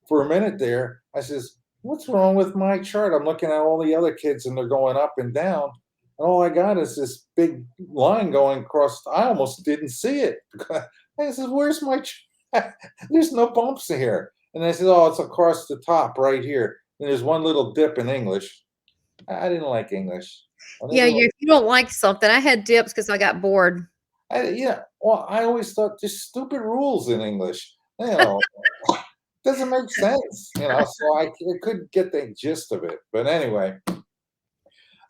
for a minute there, I says, what's wrong with my chart? I'm looking at all the other kids and they're going up and down. And all I got is this big line going across. I almost didn't see it. I says, where's my chart? There's no bumps here. And I said, oh, it's across the top right here. And there's one little dip in English. I didn't like English. A Yeah, little, if you don't like something, I had dips because I got bored. well, I always thought just stupid rules in English. Doesn't make sense. So I couldn't get the gist of it. But anyway,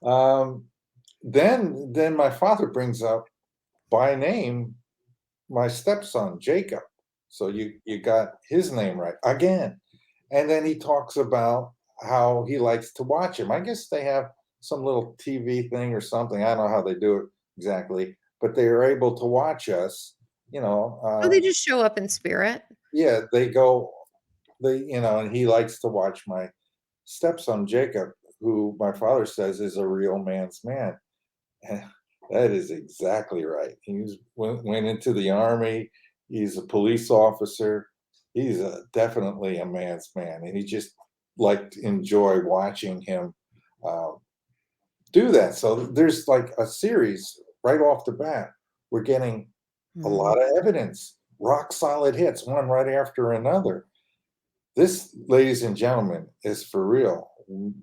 um, then my father brings up by name my stepson, Jacob. So you got his name right again. And then he talks about how he likes to watch him. I guess they have some little TV thing or something. I don't know how they do it exactly, but they are able to watch us, you know. Oh, they just show up in spirit. Yeah, they go, and he likes to watch my stepson, Jacob, who my father says is a real man's man. And that is exactly right. Went into the army. He's a police officer. He's definitely a man's man, and he just liked to enjoy watching him uh, do that. So there's like a series right off the bat. We're getting a Mhm. lot of evidence, rock solid hits, one right after another. This, ladies and gentlemen, is for real.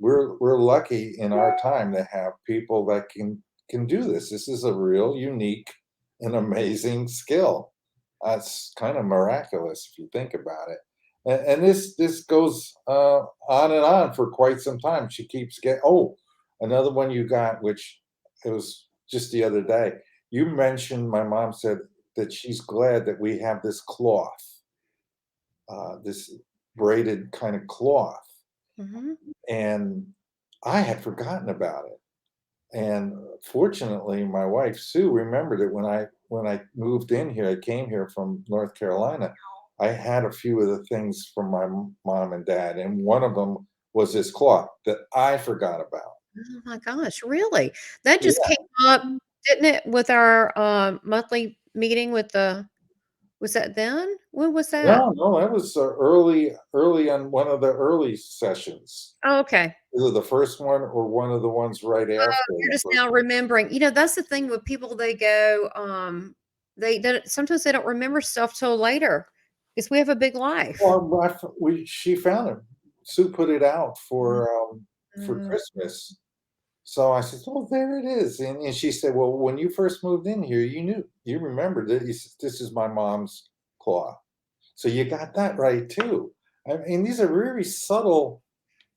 We're lucky in our time to have people that can do this. This is a real unique and amazing skill. It's kind of miraculous if you think about it. And this goes on and on for quite some time. She keeps getting. Oh, another one you got, which it was just the other day. You mentioned, my mom said that she's glad that we have this cloth, this braided kind of cloth, Mhm. and I had forgotten about it. And fortunately, my wife Sue remembered it when I moved in here. I came here from North Carolina. I had a few of the things from my mom and dad, and one of them was this cloth that I forgot about. Oh my gosh, really? That just Yeah, came up, didn't it, with our, monthly meeting with the was that then? When was that? no, no, that was early on one of the early sessions, Oh, okay. either the first one or one of the ones right after You're the just first. now remembering. That's the thing with people, they go, they don't sometimes they don't remember stuff till later, because we have a big life. Well, she found it. Sue put it out for Mhm. Christmas. So I said, "Oh, there it is." And she said, "Well, when you first moved in here, you remembered it. You said, this is my mom's claw." So you got that right too. I mean, these are very subtle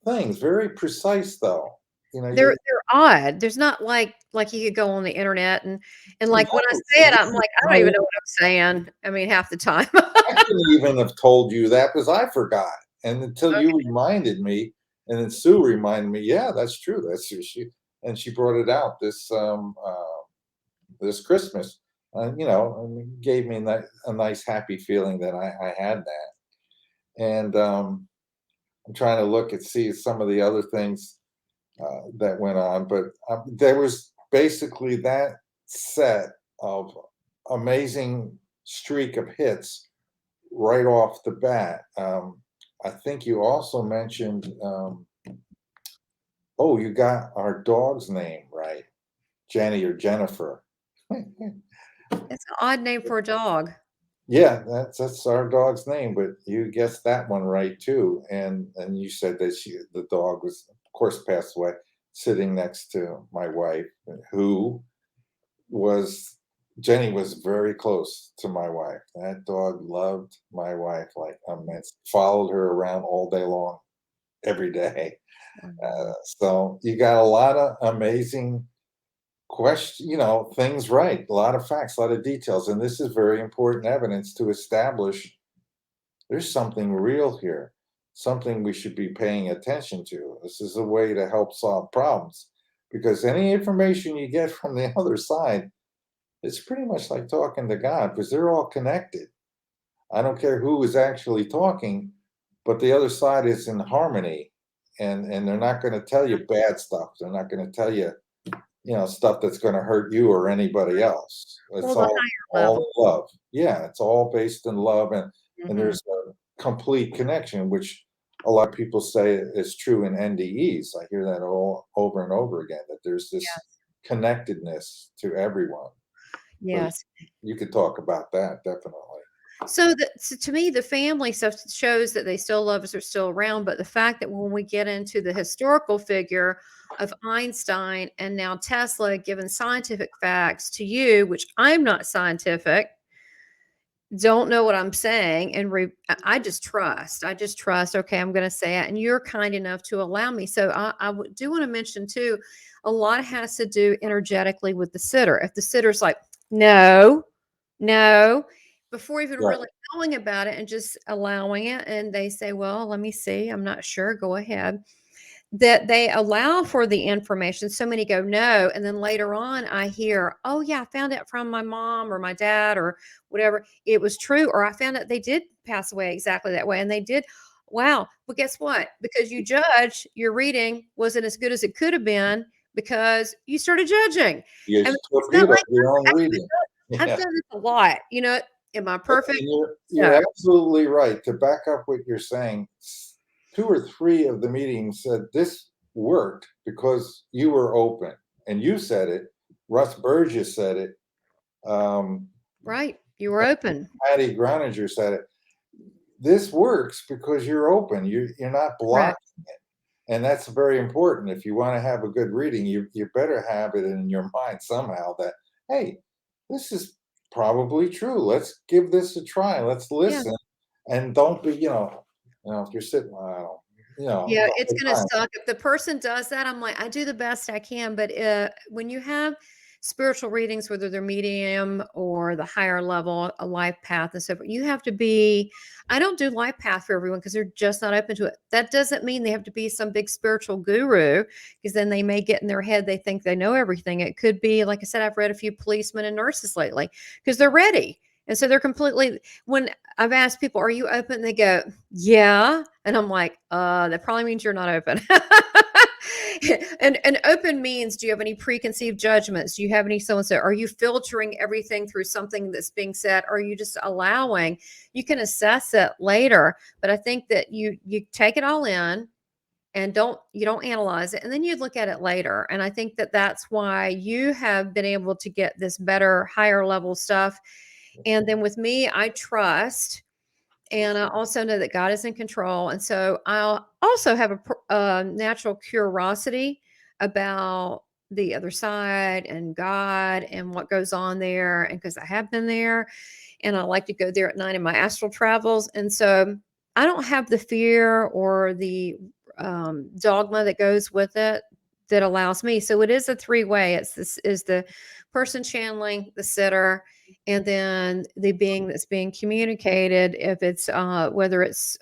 things, very precise though. You know, They're odd. There's not like you could go on the internet and, like, when I no, say it, I'm this is like, I don't my even know what I'm saying, I mean, half the time. I couldn't even have told you that because I forgot. And until you reminded me, and then Sue reminded me, yeah, that's true. That's who she brought it out this Christmas. And gave me a nice happy feeling that I had that. And I'm trying to look and see some of the other things that went on, but there was basically that set of amazing streak of hits right off the bat. I think you also mentioned, oh, you got our dog's name right, Jenny or Jennifer. It's an odd name for a dog. Yeah, that's our dog's name, but you guessed that one right too. And you said that the dog was, of course, passed away, sitting next to my wife, who was Jenny was very close to my wife. That dog loved my wife like immense. Followed her around all day long, every day. Mhm. So you got a lot of amazing things right. A lot of facts, a lot of details, and this is very important evidence to establish there's something real here, something we should be paying attention to. This is a way to help solve problems because any information you get from the other side, it's pretty much like talking to God because they're all connected. I don't care who is actually talking, but the other side is in harmony, and they're not going to tell you bad stuff. They're not going to tell you, stuff that's going to hurt you or anybody else. Well, It's the all higher level. in love. Yeah, it's all based in love, and Mhm. there's a complete connection, which a lot of people say is true in NDEs. I hear that all over and over again, that there's this Yes. connectedness to everyone. But Yes. you could talk about that definitely. So to me, the family stuff shows that they still love us, are still around, but the fact that when we get into the historical figure of Einstein and now Tesla giving scientific facts to you, which I'm not scientific, don't know what I'm saying, and I just trust. I just trust. Okay, I'm going to say it, and you're kind enough to allow me. So do want to mention too, a lot has to do energetically with the sitter. If the sitter's like, no, no. before even Right. really knowing about it and just allowing it. And they say, well, let me see. I'm not sure. Go ahead. That they allow for the information. So many go, no. And then later on, I hear, oh, yeah, I found it from my mom or my dad or whatever. It was true. Or I found out they did pass away exactly that way. And they did. Wow. Well, guess what? Because you judge, your reading wasn't as good as it could have been because you started judging. You And it's not torpedo like your own reading. I've Yeah. done this a lot. Am I And perfect? you're No. absolutely right. To back up what you're saying, 2 or 3 of the meetings said this worked because you were open, and you said it. Russ Burgess said it. Um, Right. You were open. Patty Groninger said it. This works because you're open. You're not Correct. blocking it, and that's very important. If you want to have a good reading, you better have it in your mind somehow that, hey, this is probably true. Let's give this a try. Let's Yeah. listen, and don't be, if you're sitting, Yeah, the it's whole gonna time. suck if the person does that. I'm like, I do the best I can, but when you have spiritual readings, whether they're medium or the higher level, a life path and so forth, you have to be. I don't do life path for everyone because they're just not open to it. That doesn't mean they have to be some big spiritual guru, because then they may get in their head they think they know everything. It could be, like I said, I've read a few policemen and nurses lately because they're ready. And so they're completely, when I've asked people, are you open? They go, yeah. And I'm like, that probably means you're not open. And open means, do you have any preconceived judgments? Do you have any so and so? Are you filtering everything through something that's being said? Or are you just allowing? You can assess it later, but I think that you take it all in and you don't analyze it, and then you look at it later. And I think that that's why you have been able to get this better, higher level stuff. And then with me, I trust, and I also know that God is in control. And so I'll also have a natural curiosity about the other side and God and what goes on there. And because I have been there, and I like to go there at night in my astral travels. And so I don't have the fear or the dogma that goes with it that allows me. So it is a three-way. It's this is the person channeling, the sitter, and then the being that's being communicated. If it's whether it's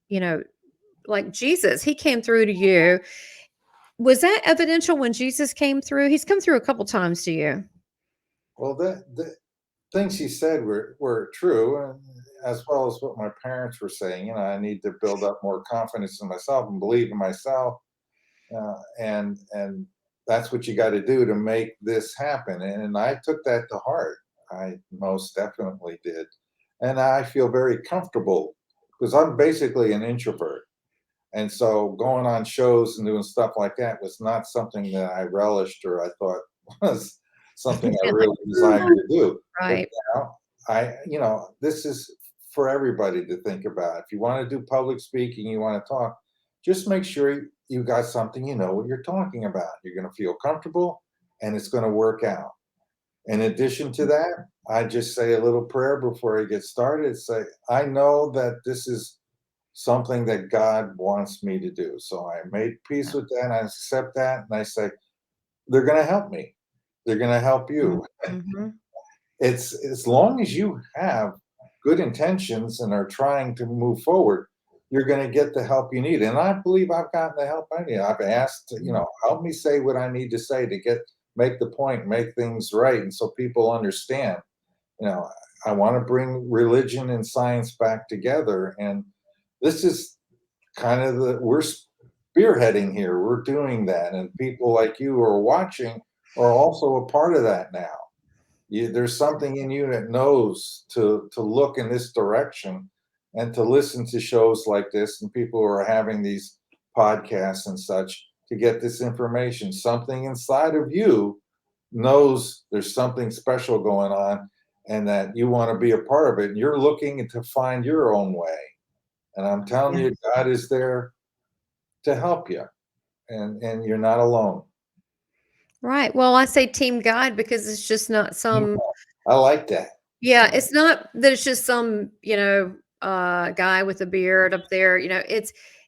you know like Jesus, he came through to you. Was that evidential when Jesus came through? He's come through a couple times to you. Well, the things he said were true, and as well as what my parents were saying. I need to build up more confidence in myself and believe in myself, and that's what you got to do to make this happen. And I took that to heart. I most definitely did, and I feel very comfortable because I'm basically an introvert. And so going on shows and doing stuff like that was not something that I relished or I thought was something I Like, really desired to do. But right. now this is for everybody to think about. If you want to do public speaking, you want to talk, just make sure you got something you know what you're talking about. You're going to feel comfortable and it's going to work out. In addition to that, I just say a little prayer before I get started. Say, I know that this is something that God wants me to do. So I made peace with that. I accept that. And I say, they're going to help me. They're going to help you. Mhm. It's as long as you have good intentions and are trying to move forward, you're going to get the help you need. And I believe I've gotten the help I need. I've asked, help me say what I need to say to make the point, make things right. And so people understand, you know, I want to bring religion and science back together. And this is kind of we're spearheading here. We're doing that. And people like you who are watching are also a part of that now. There's something in you that knows to look in this direction and to listen to shows like this and people who are having these podcasts and such to get this information. Something inside of you knows there's something special going on and that you want to be a part of it. And you're looking to find your own way. And I'm telling Yeah. you, God is there to help you, and you're not alone. Right. Well, I say team God because it's just not some. I like that. Yeah, it's not that it's just some, guy with a beard up there.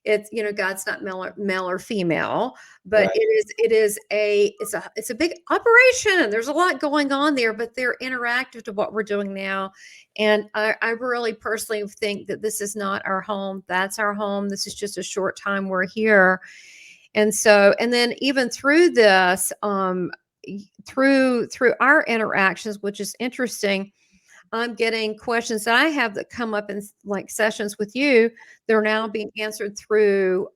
it's, God's not male or female, but Right. it's a big operation, and there's a lot going on there, but they're interactive to what we're doing now. And I really personally think that this is not our home. That's our home. This is just a short time we're here. And so, and then even through this, through our interactions, which is interesting, I'm getting questions that I have that come up in like sessions with you. They're now being answered through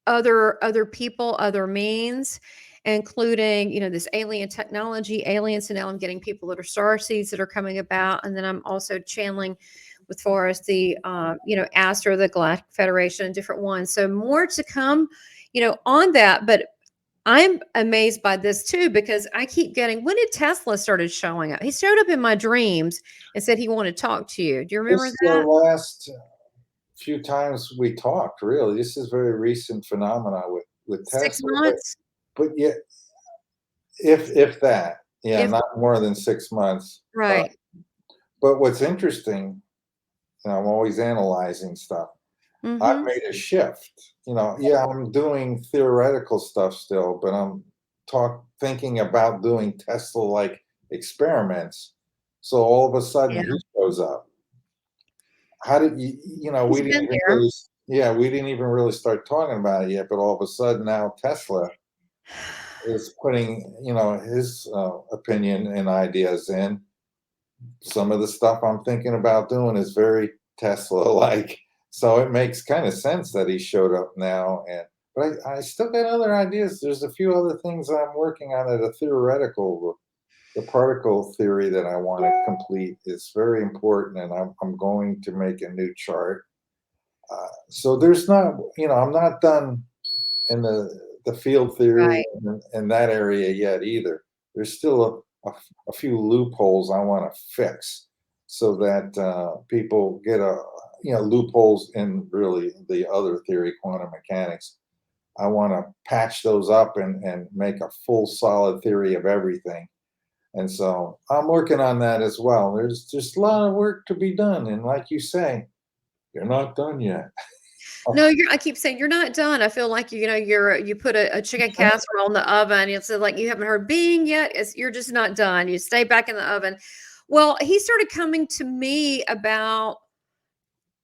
other people, other means, including, this alien technology, aliens. And now I'm getting people that are star seeds that are coming about. And then I'm also channeling with far as the Astro, the Galactic Federation, and different ones. So more to come, on that. But I'm amazed by this too, because I keep getting, when did Tesla started showing up? He showed up in my dreams and said he wanted to talk to you. Do you remember This the that? last few times we talked, really. This is very recent phenomena with Six Tesla, months? but yet, if that, yeah, If not more than 6 months. right. But what's interesting, and I'm always analyzing stuff, I've Mm-hmm. made a shift. Yeah, I'm doing theoretical stuff still, but I'm thinking about doing Tesla-like experiments. So all of a Yeah. sudden he shows up. How did we He's didn't been even there. really, yeah, we didn't even really start talking about it yet, but all of a sudden now Tesla is putting, his opinion and ideas in. Some of the stuff I'm thinking about doing is very Tesla-like, so it makes kind of sense that he showed up now. But I still got other ideas. There's a few other things I'm working on at a theoretical. The particle theory that I want to complete is very important, and I'm going to make a new chart. So there's not, I'm not done in the field theory Right. in that area yet either. There's still a few loopholes I want to fix so that people get loopholes in really the other theory, quantum mechanics. I want to patch those up and make a full solid theory of everything. And so I'm working on that as well. There's just a lot of work to be done. And like you say, you're not done yet. No, I keep saying you're not done. I feel like you put a chicken casserole in the oven. It's like you haven't heard bing yet. You're just not done. You stay back in the oven. Well, he started coming to me about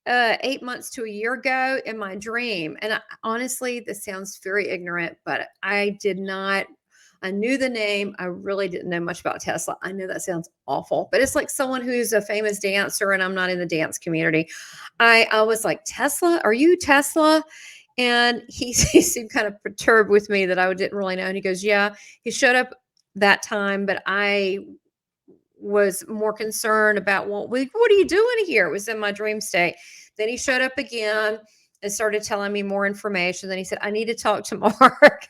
8 months to a year ago in my dream. And honestly, this sounds very ignorant, but I did not. I knew the name. I really didn't know much about Tesla. I know that sounds awful, but it's like someone who's a famous dancer, and I'm not in the dance community. I was like, Tesla, are you Tesla? And he seemed kind of perturbed with me that I didn't really know. And he goes, yeah, he showed up that time, but I was more concerned about, well, what are you doing here? It was in my dream state. Then he showed up again and started telling me more information. Then he said, I need to talk to Mark.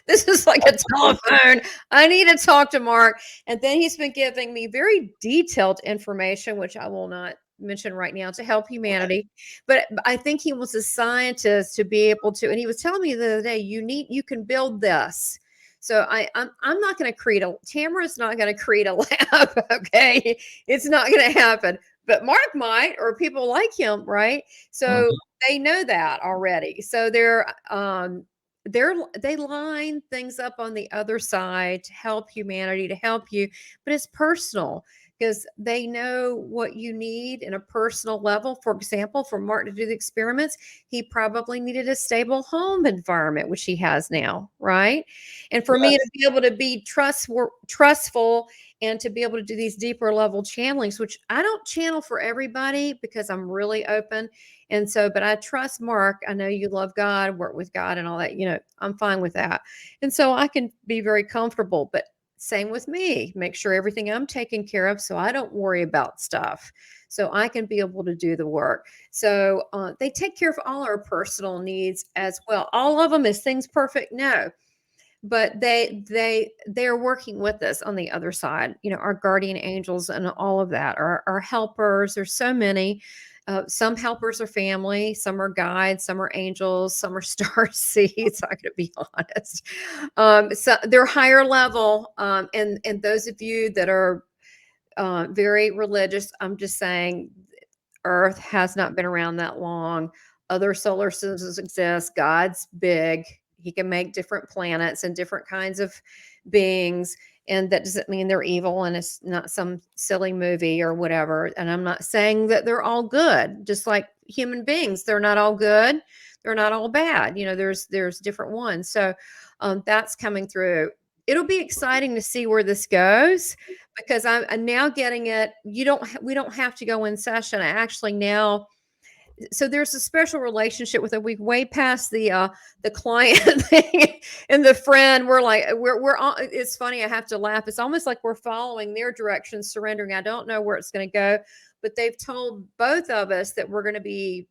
This is like a telephone. I need to talk to Mark. And then he's been giving me very detailed information, which I will not mention right now, to help humanity. But I think he was a scientist to be able to, and he was telling me the other day, you can build this. So I'm not going to create Tamara's not going to create a lab. Okay. It's not going to happen, but Mark might, or people like him. Right. So Mhm. they know that already. So they line things up on the other side to help humanity, to help you, but it's personal because they know what you need in a personal level. For example, for Mark to do the experiments, he probably needed a stable home environment, which he has now, right? And for me to Yes. be able to be trustful and to be able to do these deeper level channelings, which I don't channel for everybody because I'm really open. And so, but I trust Mark. I know you love God, work with God and all that. I'm fine with that. And so I can be very comfortable. But same with me. Make sure everything I'm taking care of so I don't worry about stuff. So I can be able to do the work. So they take care of all our personal needs as well. All of them. Is things perfect? No, but they're working with us on the other side. Our guardian angels and all of that, our helpers. There's so many. Some helpers are family, some are guides, some are angels, some are star seeds. I'm going to be honest. So they're higher level, and those of you that are very religious, I'm just saying Earth has not been around that long. other solar systems exist. God's big. He can make different planets and different kinds of beings. And that doesn't mean they're evil and it's not some silly movie or whatever. And I'm not saying that they're all good, just like human beings. They're not all good. They're not all bad. There's different ones. So that's coming through. It'll be exciting to see where this goes because I'm now getting it. We don't have to go in session. I actually now, so there's a special relationship with it. We've way past the client thing and the friend. We're all, it's funny. I have to laugh. It's almost like we're following their direction, surrendering. I don't know where it's going to go, but they've told both of us that we're going to be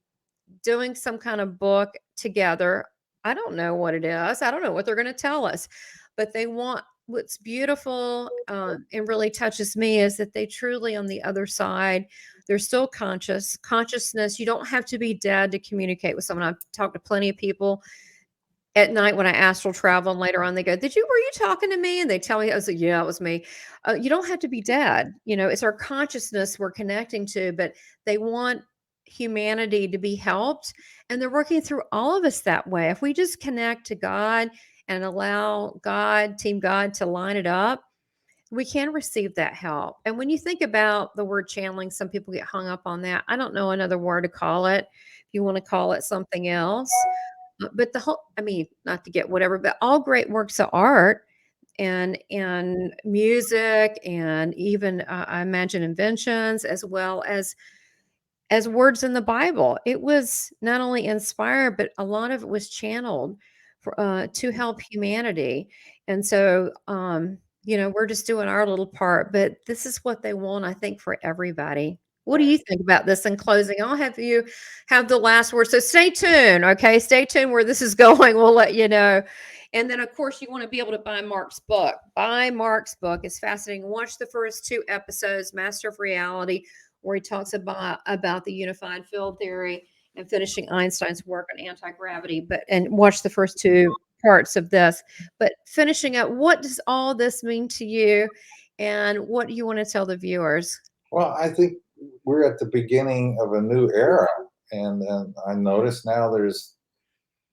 doing some kind of book together. I don't know what it is. I don't know what they're going to tell us, but they want, what's beautiful and really touches me is that they truly on the other side, they're still consciousness. You don't have to be dead to communicate with someone. I've talked to plenty of people at night when I astral travel, and later on they go, were you talking to me? And they tell me, I was like, yeah, it was me. You don't have to be dead. It's our consciousness we're connecting to, but they want humanity to be helped. And they're working through all of us that way. If we just connect to God and allow Team God to line it up, we can receive that help. And when you think about the word channeling, some people get hung up on that. I don't know another word to call it. If you want to call it something else, but the whole, I mean, not to get whatever, but all great works of art and music and even I imagine inventions as well as words in the Bible. It was not only inspired, but a lot of it was channeled to help humanity. And so, we're just doing our little part, but this is what they want, I think, for everybody. What do you think about this in closing? I'll have you have the last word. So stay tuned, okay? Stay tuned where this is going. We'll let you know. And then, of course, you want to be able to buy Mark's book. Buy Mark's book. It's fascinating. Watch the first 2 episodes, Master of Reality, where he talks about the unified field theory and finishing Einstein's work on anti-gravity, and watch the first 2 parts of this. But finishing up, what does all this mean to you, and what do you want to tell the viewers? Well, I think we're at the beginning of a new era, and I notice now there's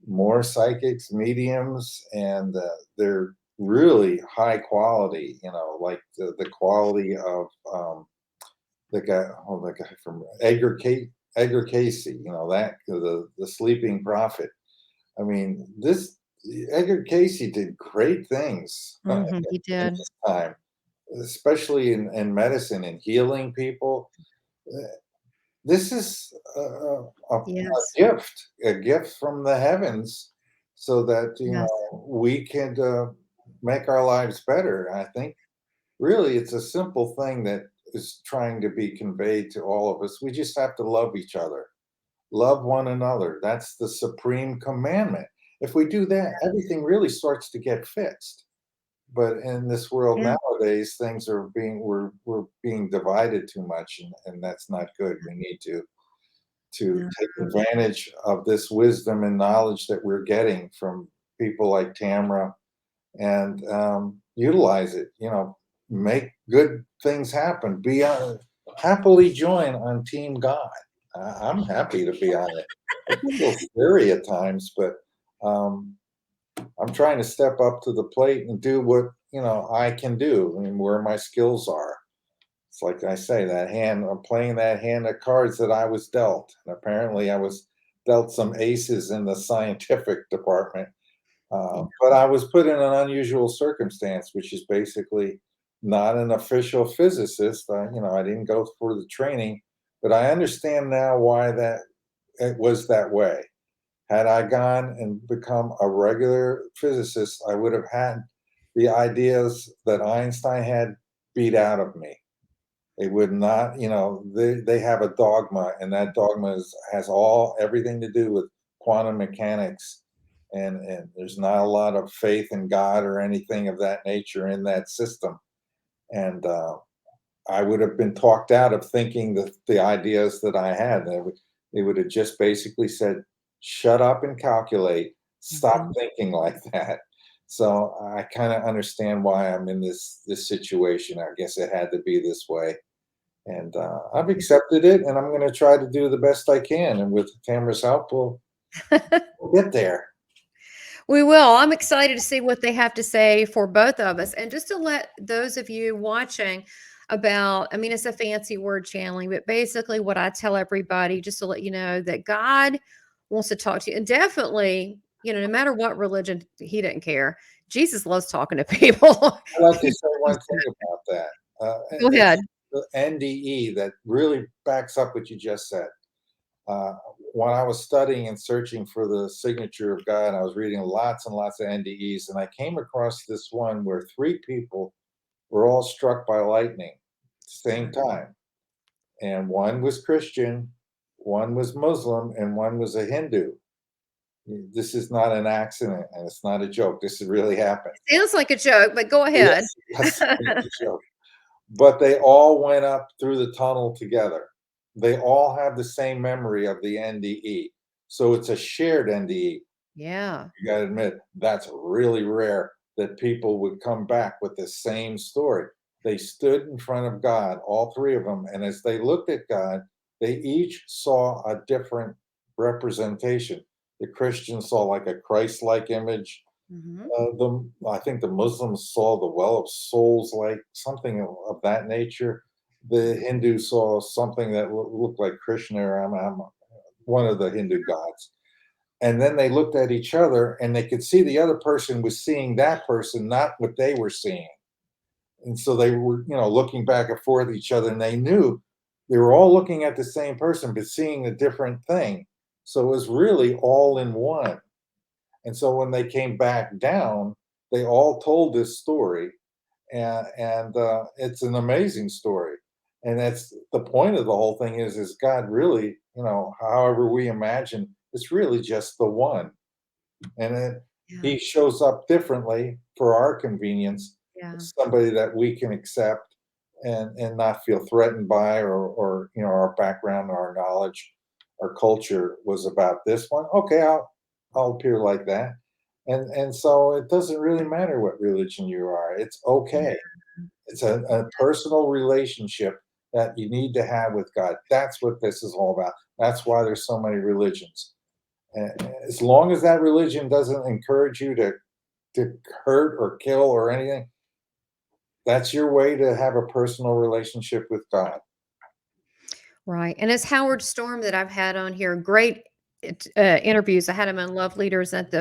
more psychics, mediums, and they're really high quality. Like the quality of the guy from Edgar Casey. That the Sleeping Prophet. I mean, this Edgar Casey did great things He in did. his time, especially in medicine and healing people. Uh, This is Yes. a gift from the heavens, so that Yes. we can make our lives better. I think really it's a simple thing that is trying to be conveyed to all of us. We just have to love each other, love one another. That's the supreme commandment. If we do that, everything really starts to get fixed. But in this world Yeah. nowadays, things are we're being divided too much, and that's not good. We need to No. take advantage of this wisdom and knowledge that we're getting from people like Tamara, and utilize it. Make good things happen. Happily join on Team God. I'm happy to be on it. It's a little scary at times, but um, I'm trying to step up to the plate and do what I can do and where my skills are. It's like I say, that hand, I'm playing that hand of cards that I was dealt. And apparently I was dealt some aces in the scientific department. Yeah. But I was put in an unusual circumstance, which is basically not an official physicist. I didn't go for the training, but I understand now why that it was that way. Had I gone and become a regular physicist, I would have had the ideas that Einstein had beat out of me. They would not, they have a dogma, and that dogma has everything to do with quantum mechanics. And there's not a lot of faith in God or anything of that nature in that system. And I would have been talked out of thinking the ideas that I had. They would have just basically said, shut up and calculate, stop Mhm. thinking like that. So I kind of understand why I'm in this situation. I guess it had to be this way. And I've accepted it, and I'm going to try to do the best I can. And with Tamara's help, we'll get there. We will. I'm excited to see what they have to say for both of us. And just to let those of you watching about, I mean, it's a fancy word, channeling, but basically what I tell everybody, just to let you know that God wants to talk to you. And definitely, no matter what religion, he didn't care. Jesus loves talking to people. I'd like to He say one loves thing that. about that. Go ahead. It's the NDE that really backs up what you just said. Uh, when I was studying and searching for the signature of God, I was reading lots and lots of NDEs, and I came across this one where three people were all struck by lightning at the same time. And one was Christian, one was Muslim, and one was a Hindu. This is not an accident, and it's not a joke. This really happened. Sounds like a joke, but go ahead. Yes, yes, it's a joke. But they all went up through the tunnel together. They all have the same memory of the NDE. So it's a shared NDE. Yeah. You got to admit, that's really rare that people would come back with the same story. They stood in front of God, all three of them, and as they looked at God, they each saw a different representation. The Christians saw like a Christ like image. Hmm. I think the Muslims saw the well of souls, like something of that nature. The Hindus saw something that looked like Krishna, or I'm one of the Hindu gods. And then they looked at each other and they could see the other person was seeing that person, not what they were seeing. And so they were, looking back and forth at each other, and they knew they were all looking at the same person, but seeing a different thing. So it was really all in one. And so when they came back down, they all told this story, and it's an amazing story. And that's the point of the whole thing is God really, however we imagine, it's really just the one, and then Yeah. he shows up differently for our convenience. Yeah. It's somebody that we can accept and not feel threatened by, or our background, our knowledge, our culture was about this one. Okay, I'll appear like that. And so it doesn't really matter what religion you are. It's Yeah. okay. It's a personal relationship that you need to have with God. That's what this is all about. That's why there's so many religions. And as long as that religion doesn't encourage you to hurt or kill or anything, that's your way to have a personal relationship with God. Right, and it's Howard Storm that I've had on here, great interviews. I had him on Love Leaders at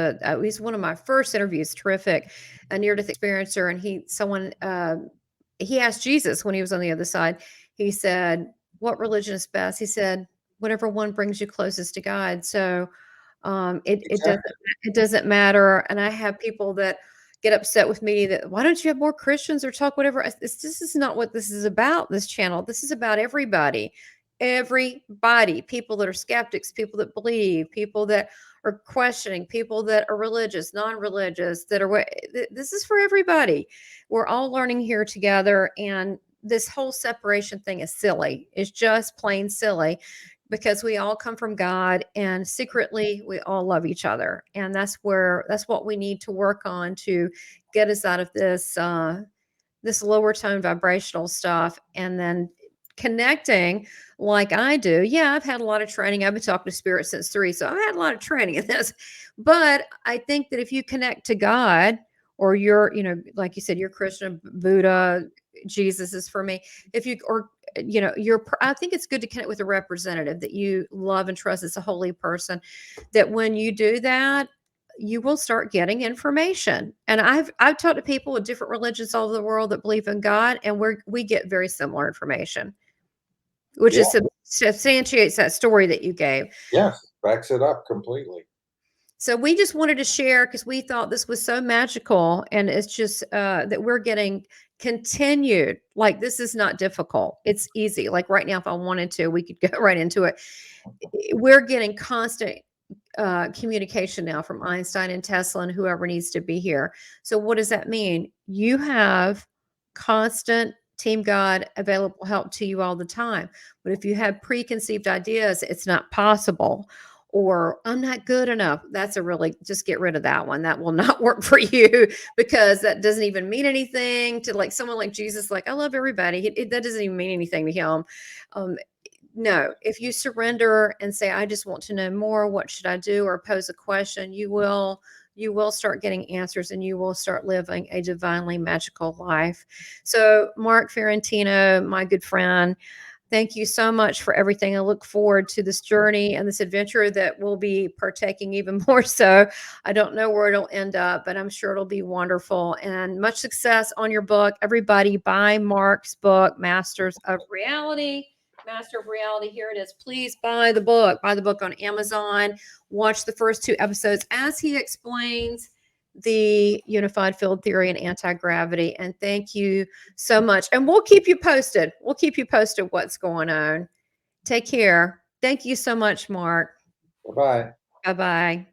he's one of my first interviews, terrific, a near-death experiencer, and he asked Jesus when he was on the other side, he said, "What religion is best?" He said, "Whatever one brings you closest to God." So, it doesn't Exactly. matter, and I have people that get upset with me that, "Why don't you have more Christians or talk whatever?" This is not what this is about, this channel. This is about everybody. Everybody, people that are skeptics, people that believe, people that are questioning, people that are religious, non-religious, that are this is for everybody. We're all learning here together, and this whole separation thing is silly. It's just plain silly because we all come from God and secretly we all love each other. And that's what we need to work on to get us out of this lower tone vibrational stuff, and then connecting like I do. Yeah, I've had a lot of training. I've been talking to spirit since 3, so I've had a lot of training in this. But I think that if you connect to God, or you're, like you said, you're Christian, Buddha, Jesus is for me. If you or I think it's good to connect with a representative that you love and trust as a holy person, that when you do that, you will start getting information. And I've talked to people with different religions all over the world that believe in God, and we get very similar information, which Yeah. is substantiates that story that you gave. Yes. Backs it up completely. So we just wanted to share because we thought this was so magical, and it's just that we're getting continued. Like, this is not difficult; it's easy. Like right now, if I wanted to, we could go right into it. We're getting constant communication now from Einstein and Tesla and whoever needs to be here. So what does that mean? You have constant Team God available help to you all the time. But if you have preconceived ideas, it's not possible. or I'm not good enough. That's a really, just get rid of that one. That will not work for you, because that doesn't even mean anything to like someone like Jesus. Like, I love everybody. That doesn't even mean anything to him. Um, no, if you surrender and say, I just want to know more, what should I do? Or pose a question, you will start getting answers, and you will start living a divinely magical life. So, Mark Fiorentino, my good friend, thank you so much for everything. I look forward to this journey and this adventure that we'll be partaking even more so. I don't know where it'll end up, but I'm sure it'll be wonderful. And much success on your book. Everybody, buy Mark's book, Masters of Reality. Master of Reality. Here it is. Please buy the book. Buy the book on Amazon. Watch the first 2 episodes as he explains the unified field theory and anti-gravity. And thank you so much. And we'll keep you posted. We'll keep you posted what's going on. Take care. Thank you so much, Mark. Bye-bye. Bye-bye.